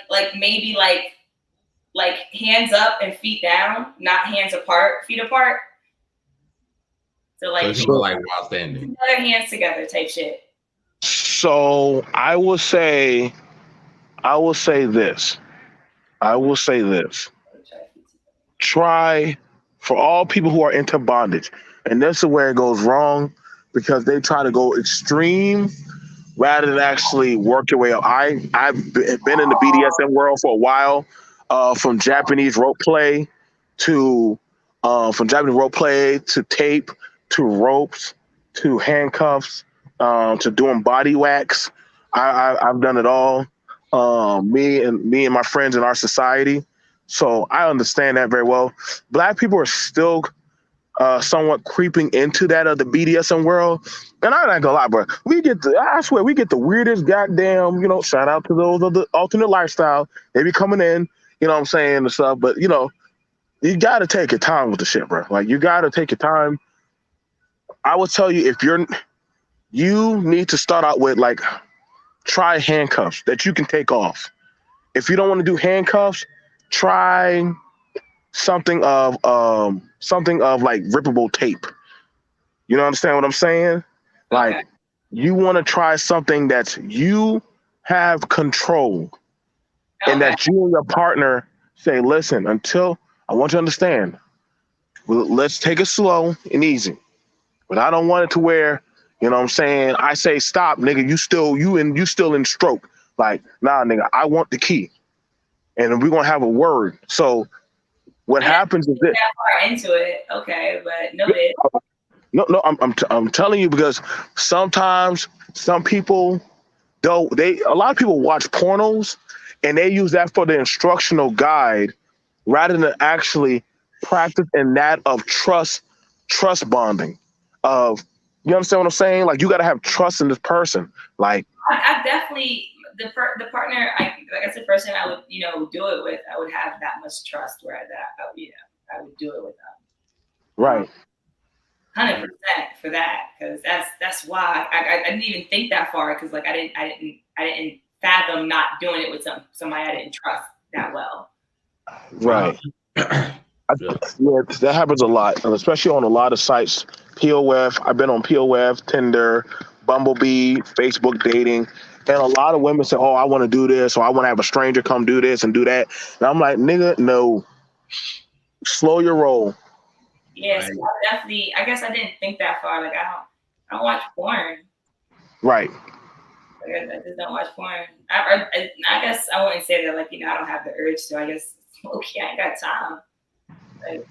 Like maybe like hands up and feet down, not hands apart, feet apart. So like like while standing. Other hands together type shit. So I will say this. Try for all people who are into bondage, and this is where it goes wrong because they try to go extreme rather than actually work your way up. I've been in the BDSM world for a while, from Japanese rope play to tape to ropes to handcuffs to doing body wax. I've done it all. Me and my friends in our society. So I understand that very well. Black people are still somewhat creeping into that of the BDSM world. And I'm not gonna lie, bro. I swear we get the weirdest goddamn, shout out to those of the alternate lifestyle. They be coming in, you know what I'm saying, and stuff. But you gotta take your time with the shit, bro. Like you gotta take your time. I would tell you you need to start out with like try handcuffs that you can take off. If you don't want to do handcuffs, try something of like rippable tape. You understand what I'm saying? Like you want to try something that you have control and that you and your partner say, listen, until I want you to understand, let's take it slow and easy. But I don't want it to where, you know what I'm saying, I say stop, nigga, you still in stroke. Like, nah, nigga, I want the key. And we're gonna have a word. So what happens is this. Far into it, okay, but noted. No, I'm telling you because sometimes some people a lot of people watch pornos and they use that for the instructional guide rather than actually practice in that of trust bonding of You understand what I'm saying? Like, you got to have trust in this person. Like, I definitely the partner. Like I said, person I would do it with. I would have that much trust where I would do it with them. right. 100% for that, because that's why I didn't even think that far, because like I didn't fathom not doing it with somebody I didn't trust that well. Right. Yeah, that happens a lot, and especially on a lot of sites. POF. I've been on POF, Tinder, Bumblebee, Facebook dating, and a lot of women say, "Oh, I want to do this, or I want to have a stranger come do this and do that." And I'm like, "Nigga, no. Slow your roll." Yes, right. I guess I didn't think that far. Like I don't watch porn. Right. Like I just don't watch porn. I guess I wouldn't say that. Like I don't have the urge to. I guess okay, I ain't got time. Like,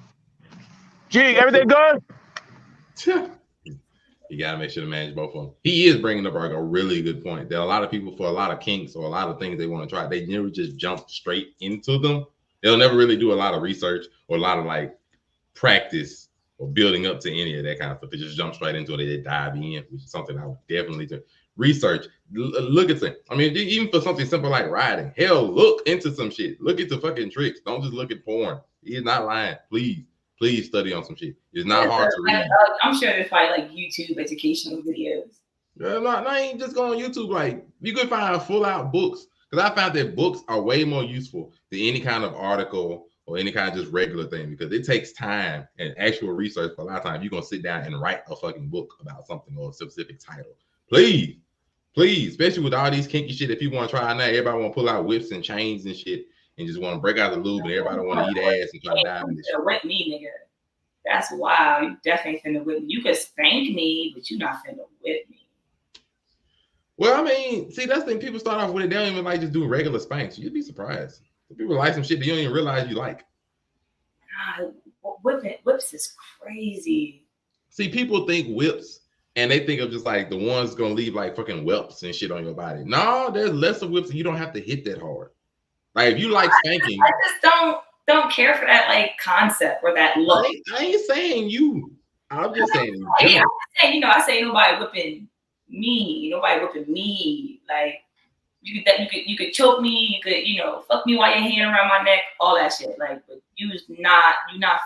Gee, everything good? You gotta make sure to manage both of them. He is bringing up like a really good point that a lot of people, for a lot of kinks or a lot of things they want to try, they never just jump straight into them. They'll never really do a lot of research or a lot of like practice or building up to any of that kind of stuff. They just jump straight into it. They dive in, which is something I would definitely do. Research, look at things. I mean, even for something simple like riding, hell, look into some shit. Look into fucking tricks. Don't just look at porn. He's not lying. Please study on some shit. It's not hard to read. I'm sure there's probably like YouTube educational videos. Yeah, no, ain't just go on YouTube. Like, you could find full out books, because I found that books are way more useful than any kind of article or any kind of just regular thing, because it takes time and actual research. For a lot of times, you're gonna sit down and write a fucking book about something or a specific title. Please, especially with all these kinky shit that people want to try now. Everybody want to pull out whips and chains and shit, and just want to break out the lube, and everybody want to eat ass and try to dive in this shit. Whip me, nigga. That's wild. You definitely finna whip me. You could spank me, but you not finna whip me. Well, I mean, see, that's the thing. People start off with it. They don't even like just doing regular spanks. You'd be surprised. People like some shit that you don't even realize you like. God, whips is crazy. See, people think whips, and they think of just like the ones gonna leave like fucking whelps and shit on your body. No, there's less of whips, and you don't have to hit that hard. Like, if you like spanking, I just don't care for that like concept or that look. I ain't saying you. I'm just saying. I say nobody whipping me. Nobody whipping me. Like, you could choke me. You could fuck me while your hand around my neck. All that shit. Like, but you're not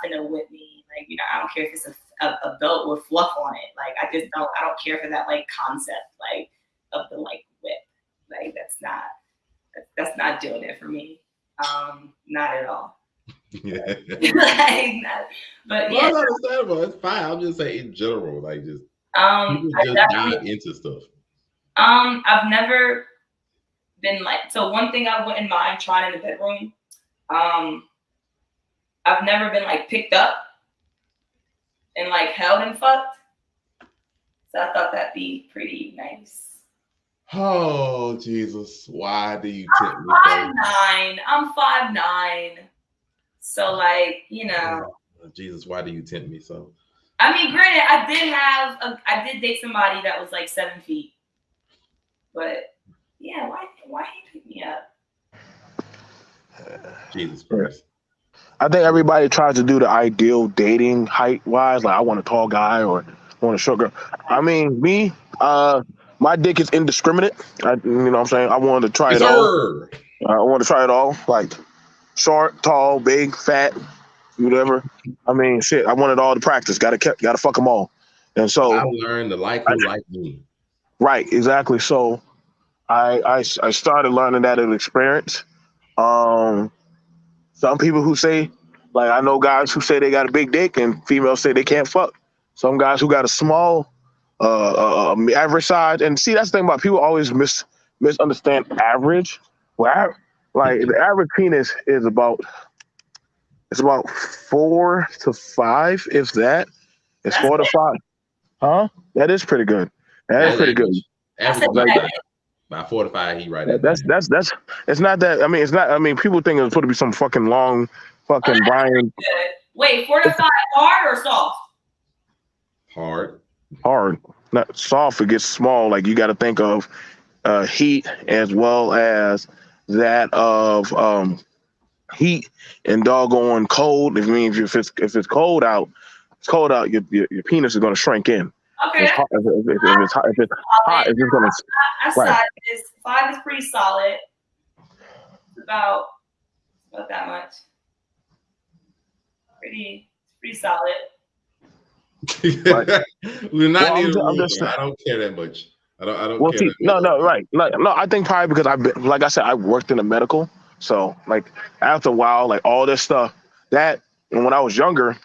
finna whip me. Like, I don't care if it's a belt with fluff on it. Like, I don't care for that like concept like of the like whip. Like, that's not doing it for me. Not at all. Yeah. But well, yeah, that's understandable. It's fine. I'm just saying in general, like just people just dive into stuff. I've never been like, so one thing I wouldn't mind trying in the bedroom. I've never been like picked up and like held and fucked. So I thought that'd be pretty nice. Oh Jesus! Why do you tempt me? I'm 5'9". So like, Jesus, why do you tempt me so? I mean, granted, I did date somebody that was like 7 feet, but yeah, why he pick me up? Jesus Christ! I think everybody tries to do the ideal dating height wise. Like, I want a tall guy or I want a short girl. I mean, me, my dick is indiscriminate. You know what I'm saying? I wanted to try it all. I want to try it all. Like, short, tall, big, fat, whatever. I mean, shit. I wanted all to practice. Got to fuck them all. And so I learned to like who like me. Right, exactly. So I started learning that in experience. Some people who say, like, I know guys who say they got a big dick and females say they can't fuck. Some guys who got a small, average size. And see, that's the thing about people always misunderstand average. Well, like, the average penis is about 4 to 5, if that. It's 4 to 5. Huh? That is pretty good. That's pretty good. Average by 4 to 5, he right. That's it's not that. I mean, it's not. I mean, people think it's supposed to be some fucking long, fucking Brian. Wait, 4 to 5, hard or soft? Hard. Not soft. It gets small. Like, you got to think of heat as well as that of heat and doggone cold. It means if it's cold out, your penis is going to shrink in. Okay, If it's hot, if it's hot, it's just gonna I right. said this 5 is pretty solid. It's about that much. Pretty solid. We're not Well, near the I'm ruler. just I don't care that much. I don't well, care see, that much. no, right, no. I think probably because I've been, like I said, I worked in the medical, so like after a while, like all this stuff that, and when I was younger,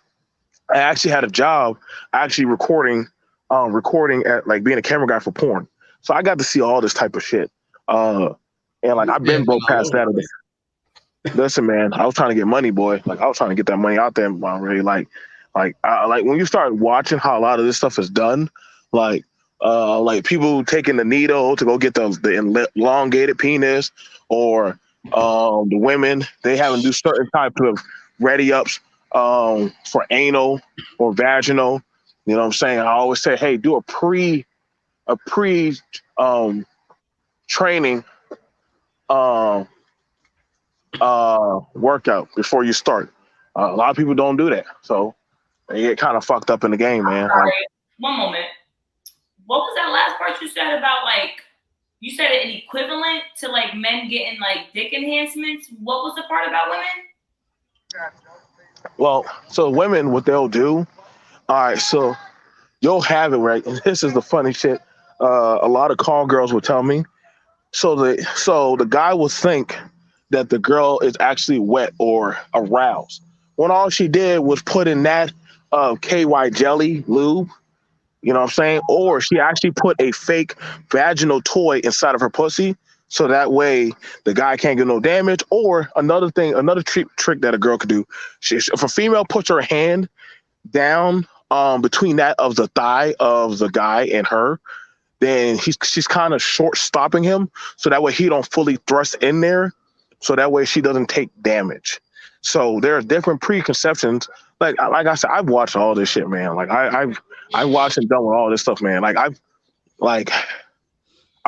I actually had a job actually recording at like being a camera guy for porn. So I got to see all this type of shit. And like I've been broke past that. Listen, man, I was trying to get money, boy. Like I was trying to get that money out there already. Like when you start watching how a lot of this stuff is done, like people taking the needle to go get the elongated penis, or the women they having to do certain type of ready ups for anal or vaginal. You know what I'm saying? I always say, hey, do a pre training workout before you start. A lot of people don't do that, so they get kind of fucked up in the game, man. Sorry. Like, one moment. What was that last part you said about like? You said it an equivalent to like men getting like dick enhancements. What was the part about women? well, so women, what they'll do, all right, so you'll have it right. And this is the funny shit. A lot of call girls will tell me. So the guy will think that the girl is actually wet or aroused when all she did was put in that KY jelly lube. You know what I'm saying? Or she actually put a fake vaginal toy inside of her pussy, so that way the guy can't get no damage. Or another trick that a girl could do, if a female puts her hand down between that of the thigh of the guy and her, then she's kind of short stopping him, so that way he don't fully thrust in there, so that way she doesn't take damage. So there are different preconceptions. Like I said, I've watched all this shit, man. Like I watched and done with all this stuff, man. I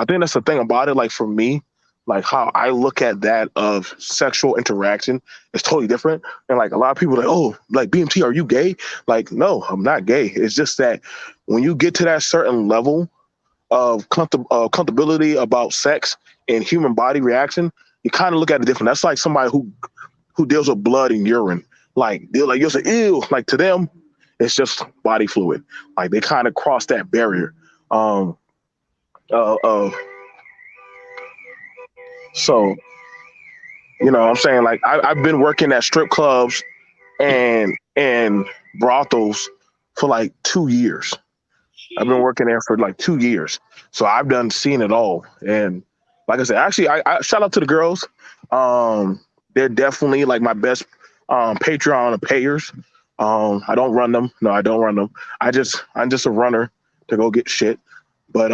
think that's the thing about it. Like for me, like how I look at that of sexual interaction is totally different. And like a lot of people are like, oh, like BMT, are you gay? Like, no, I'm not gay. It's just that when you get to that certain level of comfortability about sex and human body reaction, you kind of look at it different. That's like somebody who deals with blood and urine. Like they're like, you'll say, ew. Like to them, it's just body fluid. Like they kind of cross that barrier. So you know what I'm saying? Like I've been working at strip clubs and brothels for like 2 years. I've been working there for like 2 years. So I've seen it all. And like I said, actually, I shout out to the girls. They're definitely like my best Patreon payers. I don't run them. No, I don't run them. I'm just a runner to go get shit. But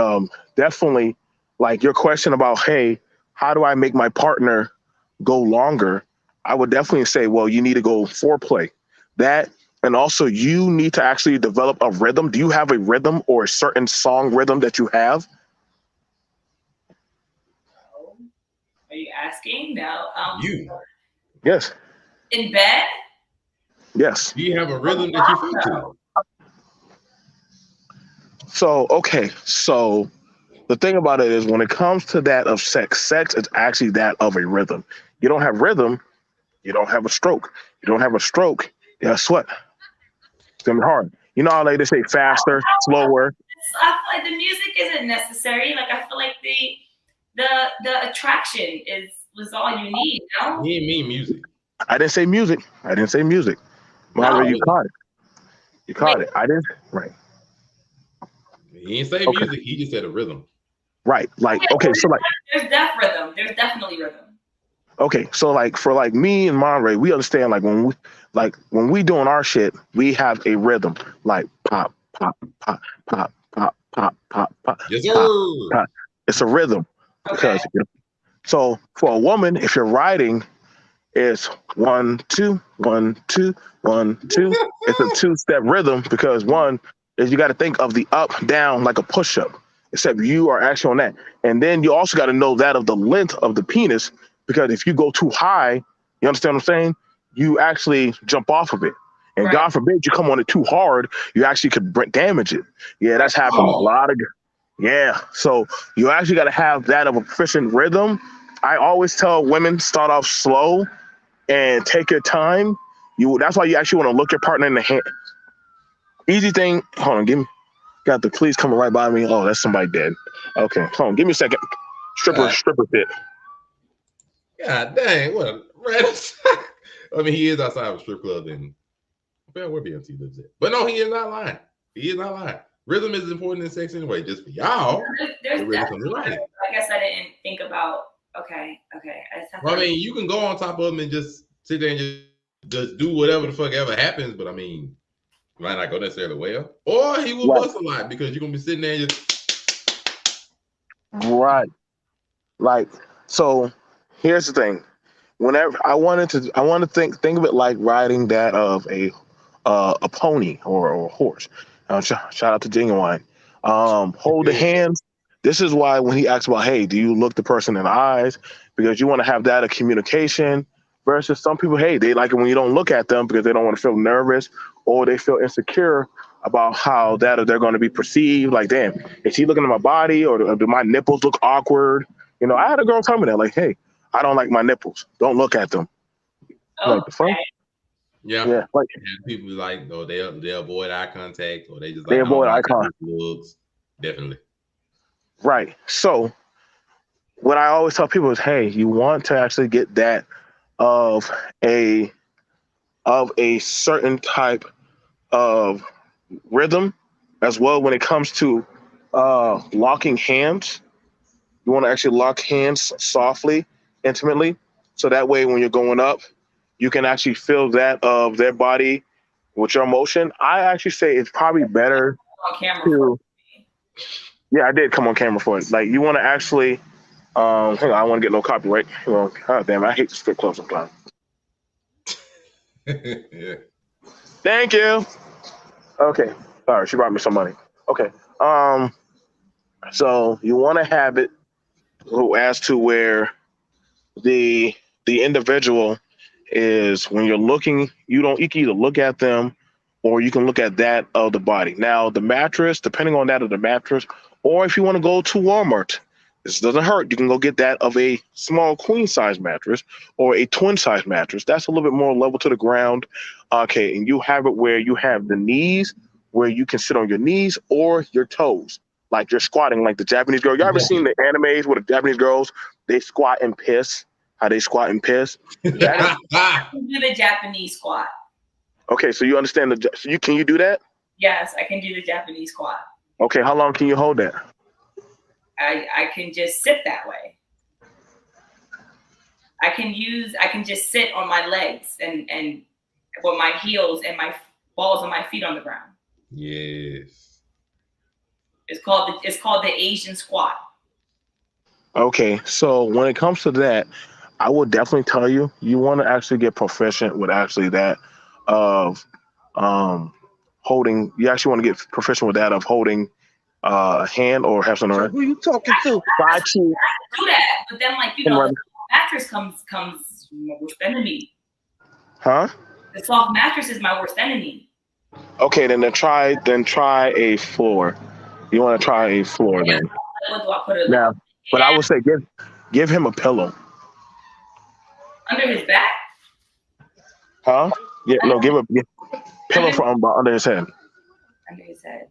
definitely like your question about, hey, how do I make my partner go longer? I would definitely say, well, you need to go foreplay. That, and also you need to actually develop a rhythm. Do you have a rhythm or a certain song rhythm that you have? Are you asking? No. You. Yes. In bed? Yes. Do you have a rhythm that you feel to? So, okay. So the thing about it is when it comes to that of sex is actually that of a rhythm. You don't have rhythm, you don't have a stroke. You don't have a stroke, guess what? It's gonna be hard. You know how they say faster, slower. I feel like the music isn't necessary. Like I feel like the attraction was all you need. No? He didn't mean music. I didn't say music. Mara, you caught it. You caught it. I didn't. Right. He didn't say music. He just said a rhythm. Right. Like okay. So like there's rhythm. There's definitely rhythm. Okay, so like for like me and Monray, we understand like when we doing our shit, we have a rhythm like pop, pop, pop, pop, pop, pop, pop, pop. Yes, sir. Pop, pop. It's a rhythm. Okay. Because so for a woman, if you're riding, it's 1 2 1 2 1 2. It's a 2-step rhythm because one is you got to think of the up down like a push up, except you are actually on that, and then you also got to know that of the length of the penis. Because if you go too high, you understand what I'm saying? You actually jump off of it. And Right. God forbid you come on it too hard, you actually could damage it. Yeah, that's happened a lot of. Yeah, so you actually got to have that of a proficient rhythm. I always tell women start off slow and take your time. That's why you actually want to look your partner in the hand. Easy thing. Hold on, got the police coming right by me. Oh, that's somebody dead. Okay, hold on, give me a second. Stripper pit. God dang, what a rat. I mean, he is outside of a strip club in where BMT lives at. But no, he is not lying. He is not lying. Rhythm is important in sex anyway, just for y'all. There's Rhythm right. I guess I didn't think about. Okay. I mean, you can go on top of him and just sit there and just do whatever the fuck ever happens, but I mean, it might not go necessarily well. Or he will bust a lot because you're gonna be sitting there and just right. Like, so here's the thing. Whenever I want to think of it like riding that of a pony or a horse. Shout out to Genuine. Hold the hands. This is why when he asks about, hey, do you look the person in the eyes? Because you want to have that of communication versus some people, hey, they like it when you don't look at them because they don't want to feel nervous or they feel insecure about how that they're going to be perceived. Like, damn, is he looking at my body or do my nipples look awkward? You know, I had a girl tell me that, like, hey, I don't like my nipples. Don't look at them. Okay. Like the fuck? Yeah. Like people like, no, they avoid eye contact or they just like they avoid eye contact. Looks. Definitely. Right. So what I always tell people is, hey, you want to actually get that of a certain type of rhythm as well when it comes to locking hands. You want to actually lock hands softly, intimately, so that way when you're going up, you can actually feel that of their body with your emotion. I actually say it's probably better on camera to. Yeah, I did come on camera for it. Like you want to actually, hang on, I want to get no copyright. Well, God damn, I hate the strip club sometimes. Yeah. Thank you. Okay, sorry, she brought me some money. Okay, so you want to have it as to where the individual is when you're looking, you can either look at them or you can look at that of the body. Now the mattress, depending on that of the mattress, or if you want to go to Walmart, this doesn't hurt. You can go get that of a small queen size mattress or a twin size mattress. That's a little bit more level to the ground. Okay, and you have it where you have the knees, where you can sit on your knees or your toes, like you're squatting, like the Japanese girl. You ever seen the animes where the Japanese girls they squat and piss? How they squat and piss? Yeah, I can do the Japanese squat. Okay, so you understand can you do that? Yes, I can do the Japanese squat. Okay, how long can you hold that? I can just sit that way. I can just sit on my legs and with my heels and my balls of my feet on the ground. Yes. It's called the Asian squat. Okay, so when it comes to that, I would definitely tell you want to actually get proficient with actually that of holding. You actually want to get proficient with that of holding a hand or have something. Who are you talking to? I do that, but then the mattress comes my worst enemy. Huh? The soft mattress is my worst enemy. Okay, then try a floor. You want to try a floor then? What do I put it now? But I would say give him a pillow. Under his back? Huh? Yeah, no, give a pillow from under his head. Under his head.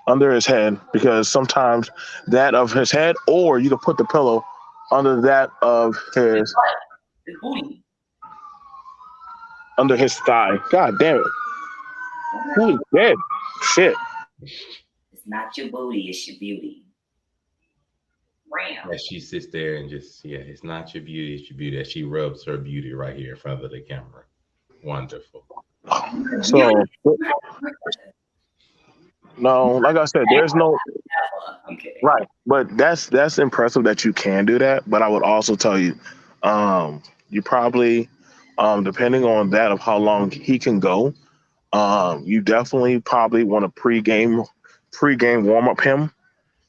Under his head, because sometimes that of his head, or you can put the pillow under that of his booty. Under his thigh. God damn it. Who is dead? Shit. It's not your booty, it's your beauty. Ram. As she sits there and just, it's not your beauty, it's your beauty. As she rubs her beauty right here in front of the camera. Wonderful. So, no, like I said, there's no. I'm kidding. Right, but that's impressive that you can do that. But I would also tell you, you probably, depending on that of how long he can go, you definitely probably want to pre-game warm up him.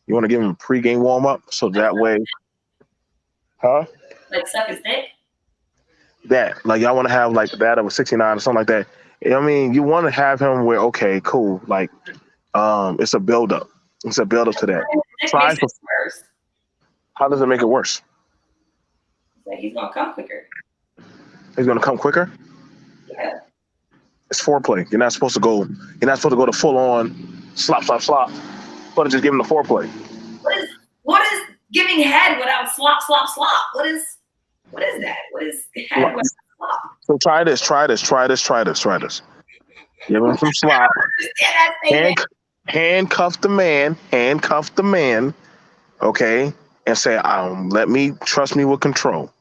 You want to give him a pre-game warm up so that way, huh? Like suck his dick? that. Like y'all want to have like that of a 69 or something like that. I mean, you want to have him where okay, cool. Like, it's a build up. It's a build up to that. It Try makes for. it worse. How does it make it worse? Like he's gonna come quicker. He's gonna come quicker. Yeah. It's foreplay. You're not supposed to go. You're not supposed to go to full on slop, slop, slop. But just give him the foreplay. What is giving head without slop, slop, slop? What is that? What is head without slop? So try this. Give him some slop. Handcuff the man. Okay, and say, trust me with control.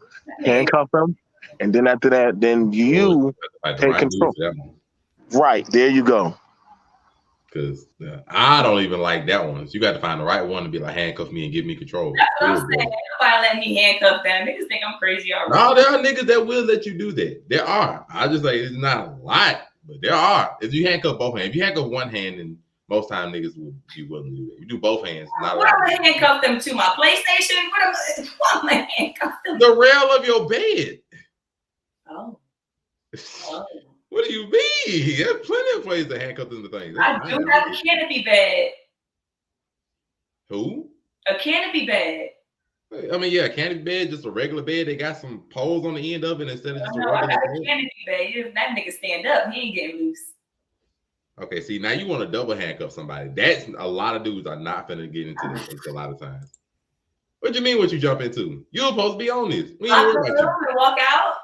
Handcuff him, and then after that, then you take control. Right, there you go. Because I don't even like that one. So you got to find the right one to be like, handcuff me and give me control. That's what I'm saying. Nobody let me handcuff them. Niggas think I'm crazy already. No, there are niggas that will let you do that. There are. I just like, it's not a lot, but there are. If you handcuff both hands, if you handcuff one hand, then most time niggas will be willing to do that. You do both hands. Not what am I handcuff them to? My PlayStation? What am I handcuff them to? The rail of your bed. Oh. What do you mean? There's plenty of places to handcuff them to things. I do have a canopy bed. Who? A canopy bed. I mean, yeah, a canopy bed, just a regular bed. They got some poles on the end of it instead of just a regular I got bed. a canopy bed. If that nigga stand up, he ain't getting loose. Okay, see, now you want to double handcuff somebody. That's a lot of dudes are not finna get into this a lot of times. What do you mean what you jump into? You're supposed to be on this. We ain't worried about you. Walk out.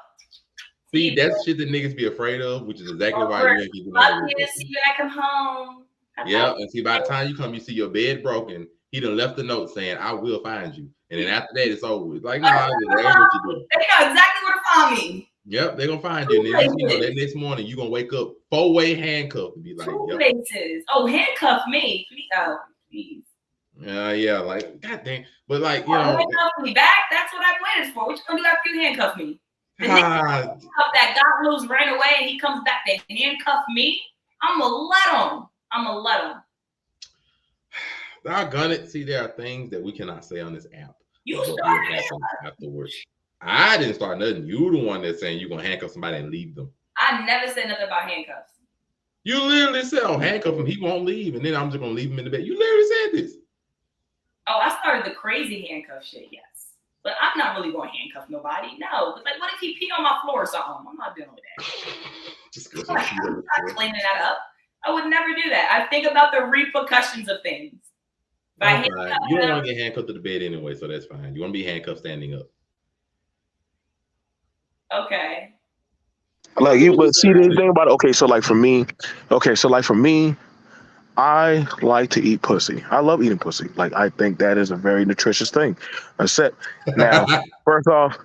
See, that's shit that niggas be afraid of, which is exactly why you ain't keeping on. See when I come home. Yeah, and see, by the time you come, you see your bed broken. He done left a note saying, I will find you. And then after that, it's over. It's like, nah, that's what you do. They know exactly where to find me. Yep, they're gonna find you. And then that next morning, you're gonna wake up 4-way handcuffed and be like, Two places. Oh, handcuff me. Please. Yeah, like, goddamn. But like, you know, handcuff me back. That's what I waited for. What you gonna do after you handcuff me? The nigga that got loose, ran away, and he comes back to handcuff me. I'm gonna let him. Doggone it. See, there are things that we cannot say on this app. You started afterwards. I didn't start nothing. You the one that's saying you're gonna handcuff somebody and leave them. I never said nothing about handcuffs. You literally said, "Oh, handcuff him. He won't leave, and then I'm just gonna leave him in the bed." You literally said this. Oh, I started the crazy handcuff shit. Yes. But I'm not really going to handcuff nobody. No. But like, what if he peed on my floor or something? I'm not dealing with that. Just I'm not cleaning that up. I would never do that. I think about the repercussions of things. You don't want to get handcuffed to the bed anyway, so that's fine. You want to be handcuffed standing up. Okay. Like you, but see the thing about it. Okay, so like for me, I like to eat pussy. I love eating pussy. Like I think that is a very nutritious thing. Except now, first off,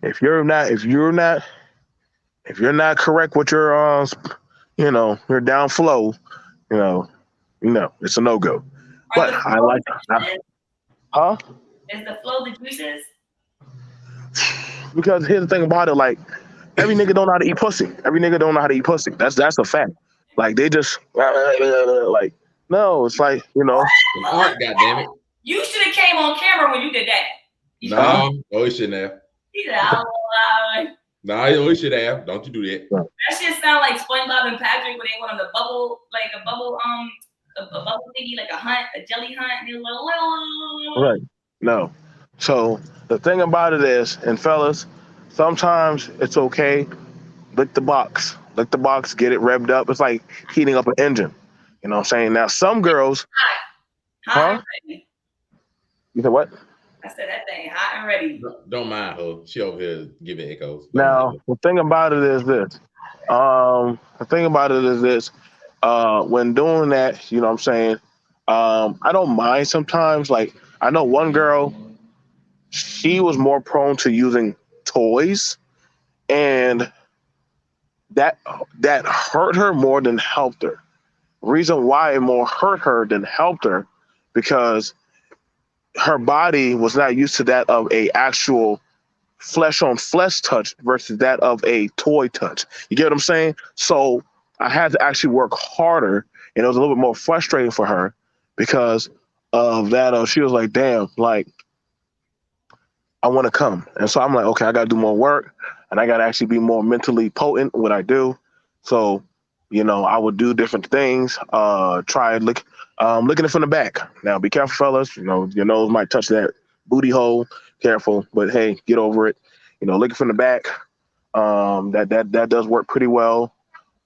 if you're not correct with your your down flow, it's a no go. But I like huh? Is the flow the juices? Because here's the thing about it, like every nigga don't know how to eat pussy. That's a fact. Like they just like no, it's like art, goddammit. You should have came on camera when you did that. No, you shouldn't have. He said, no, you should have. Don't you do that. That shit sound like SpongeBob and Patrick when they went on the bubble, like a bubble thingy, like a hunt, a jelly hunt, and they were like, right. No. So the thing about it is, and fellas, sometimes it's okay. Lick the box, get it revved up. It's like heating up an engine. You know what I'm saying? Now, some girls... Hot and ready. You said what? I said that thing, hot and ready. Don't mind her. She over here giving echoes. Now, the thing about it is this. When doing that, you know what I'm saying? I don't mind sometimes. Like, I know one girl, she was more prone to using toys, and that hurt her more than helped her. Reason why it more hurt her than helped her, because her body was not used to that of a actual flesh on flesh touch versus that of a toy touch. You get what I'm saying? So I had to actually work harder, and it was a little bit more frustrating for her because of that. She was like, damn, like I want to come. And so I'm like, okay, I got to do more work. and I got to actually be more mentally potent in what I do. So, I would do different things. Looking it from the back. Now, be careful, fellas. Your nose might touch that booty hole. Careful, but hey, get over it. Looking from the back. That does work pretty well.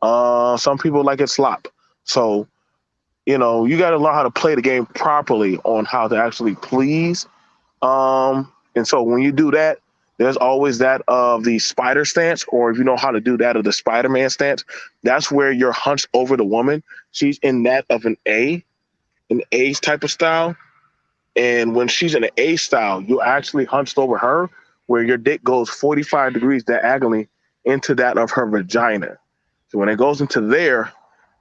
Some people like it slop. So, you got to learn how to play the game properly on how to actually please. And so when you do that, there's always that of the spider stance, or if you know how to do that of the Spider-Man stance, that's where you're hunched over the woman. She's in that of an A type of style. And when she's in an A style, you're actually hunched over her, where your dick goes 45 degrees diagonally into that of her vagina. So when it goes into there,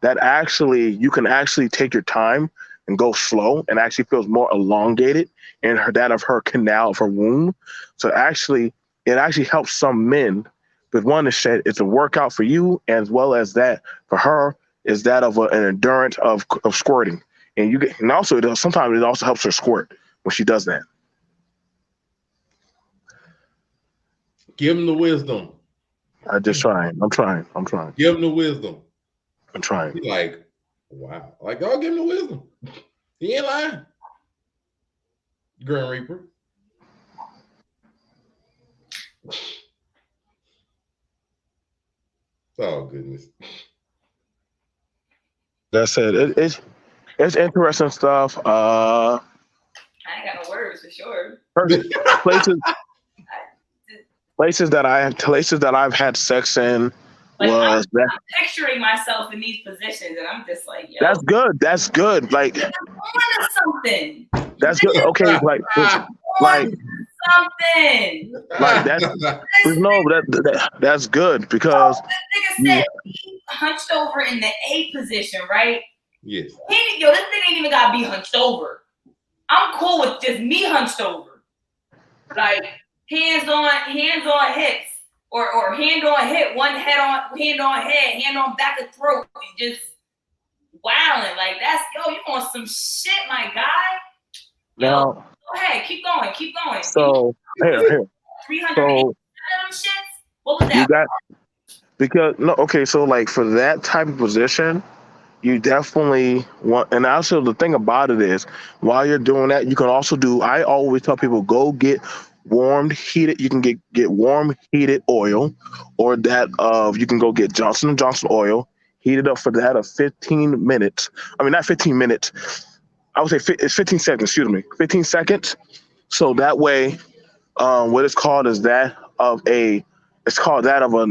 you can actually take your time and go slow, and actually feels more elongated in that of her canal of her womb. So it actually helps some men. But one is said it's a workout for you, as well as that for her is that of an endurance of squirting. And also sometimes it also helps her squirt when she does that. Give him the wisdom. I'm trying. Give him the wisdom. I'm trying. He's like, wow. Like, dog, give him the wisdom. He ain't lying. Grim Reaper. Oh, goodness. That's it. It's interesting stuff. I ain't got no words for sure. Places that I've had sex in was I'm picturing myself in these positions, and I'm just like, yo, That's good. Like, I'm on to something. That's good. Okay, like something. Like that's good because this nigga said he hunched over in the A position, right? Yes. This nigga ain't even gotta be hunched over. I'm cool with just me hunched over, like hands on hips, or hand on hip, hand on head, hand on back of throat, and just wilding like that's you want some shit, my guy. Now, go ahead, keep going. So here. 380 of them shits. What was that? You got so like for that type of position, you definitely want, and also the thing about it is, while you're doing that, you can also do. I always tell people go get heated. You can get warm heated oil, or that of you can go get Johnson & Johnson oil, heat it up for that of 15 minutes. I mean, not 15 minutes. I would say it's 15 seconds. Excuse me, 15 seconds. So that way, what it's called is that of a. It's called that of a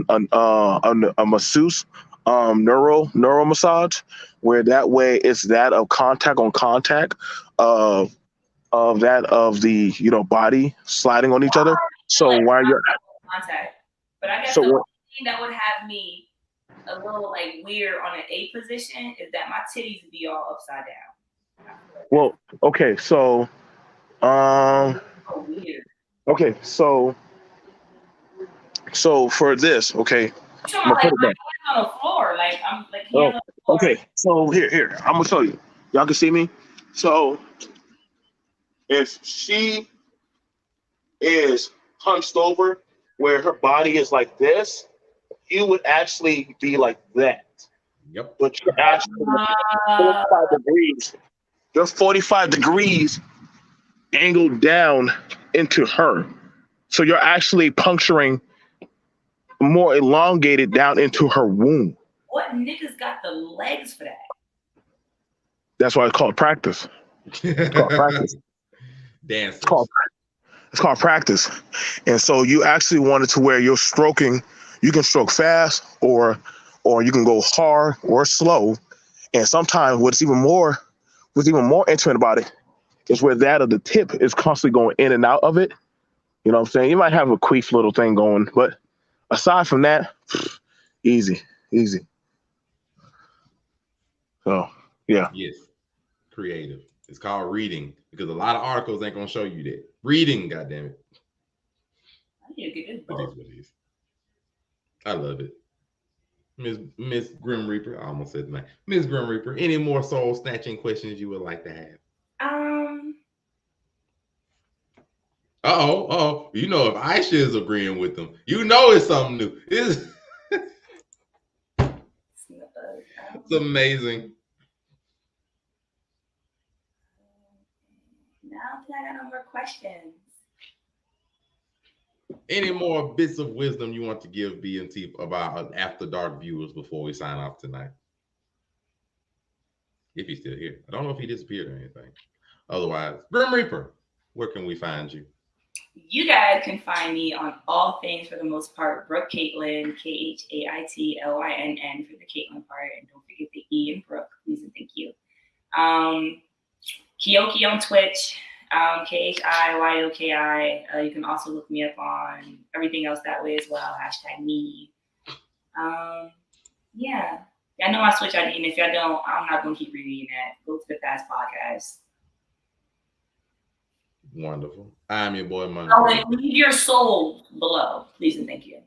masseuse, neuro massage, where that way it's that of contact on contact, of that of the body sliding on each other. So while you're contact, but I guess the only thing that would have me a little like weird on an A position is that my titties would be all upside down. Well, okay, so weird. Okay, so for this, okay. I'm like my hands on the floor, like I'm like hands on the floor. Okay, so here, I'm gonna show you. Y'all can see me. So if she is hunched over where her body is like this, you would actually be like that. Yep. But you're actually 45 degrees. You're 45 degrees angled down into her. So you're actually puncturing more elongated down into her womb. What niggas got the legs for that? That's why it's called practice. It's called practice. Dancers. It's called practice. And so you actually want it to where you're stroking, you can stroke fast or you can go hard or slow. And sometimes what's even more intimate about it is where that of the tip is constantly going in and out of it. You know what I'm saying? You might have a queef little thing going, but aside from that, easy. So, yeah. Yes. Creative. It's called reading because a lot of articles ain't gonna show you that. Reading, goddammit. I need to get this book. It is what it is. I love it. Miss Grim Reaper. I almost said the name. Miss Grim Reaper. Any more soul snatching questions you would like to have? Oh, you know, if Aisha is agreeing with them, you know it's something new. It's amazing. Now I got no more questions. Any more bits of wisdom you want to give B&T about After Dark viewers before we sign off tonight? If he's still here. I don't know if he disappeared or anything. Otherwise, Grim Reaper, where can we find you? You guys can find me on all things, for the most part, Brooke Caitlin, KHAITLINN for the Caitlin part, and don't forget the E in Brooke, please and thank you. Kyoki on Twitch, KHIYOKI. You can also look me up on everything else that way as well, #me. Yeah, I know my Switch ID, and if y'all don't, I'm not going to keep reading that. Go to the Fast Podcast. Wonderful. I'm your boy, Monday. Oh, and leave your soul below, please and thank you.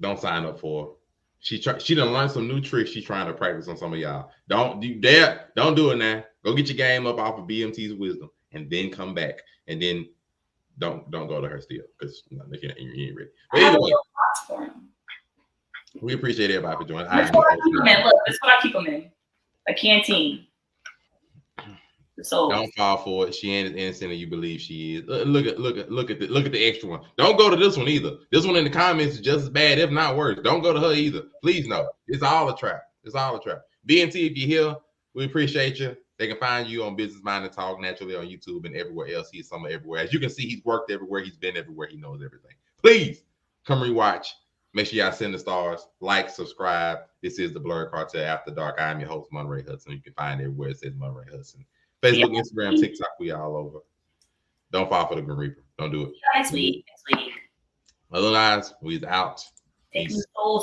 Don't sign up for her. She done learned some new tricks she's trying to practice on some of y'all. Don't do it now. Go get your game up off of BMT's wisdom and then come back. And then don't go to her still, because you ain't ready. But anyway, we appreciate everybody for joining. That's what I keep them in. A canteen. So don't fall for it. She ain't as innocent as you believe she is. Look at the extra one. Don't go to this one either. This one in the comments is just as bad, if not worse. Don't go to her either. Please no. It's all a trap. It's all a trap. B&T, if you're here, we appreciate you. They can find you on Business Mind and Talk naturally on YouTube and everywhere else. He's somewhere everywhere. As you can see, he's worked everywhere. He's been everywhere. He knows everything. Please come rewatch. Make sure y'all send the stars. Like, subscribe. This is the Blerd Cartel After Dark. I'm your host, Monray Hudson. You can find it everywhere it says Monray Hudson. Facebook, Instagram, TikTok, we all over. Don't fall for the Grim Reaper. Don't do it. Next week. Otherwise, we's out. Taking souls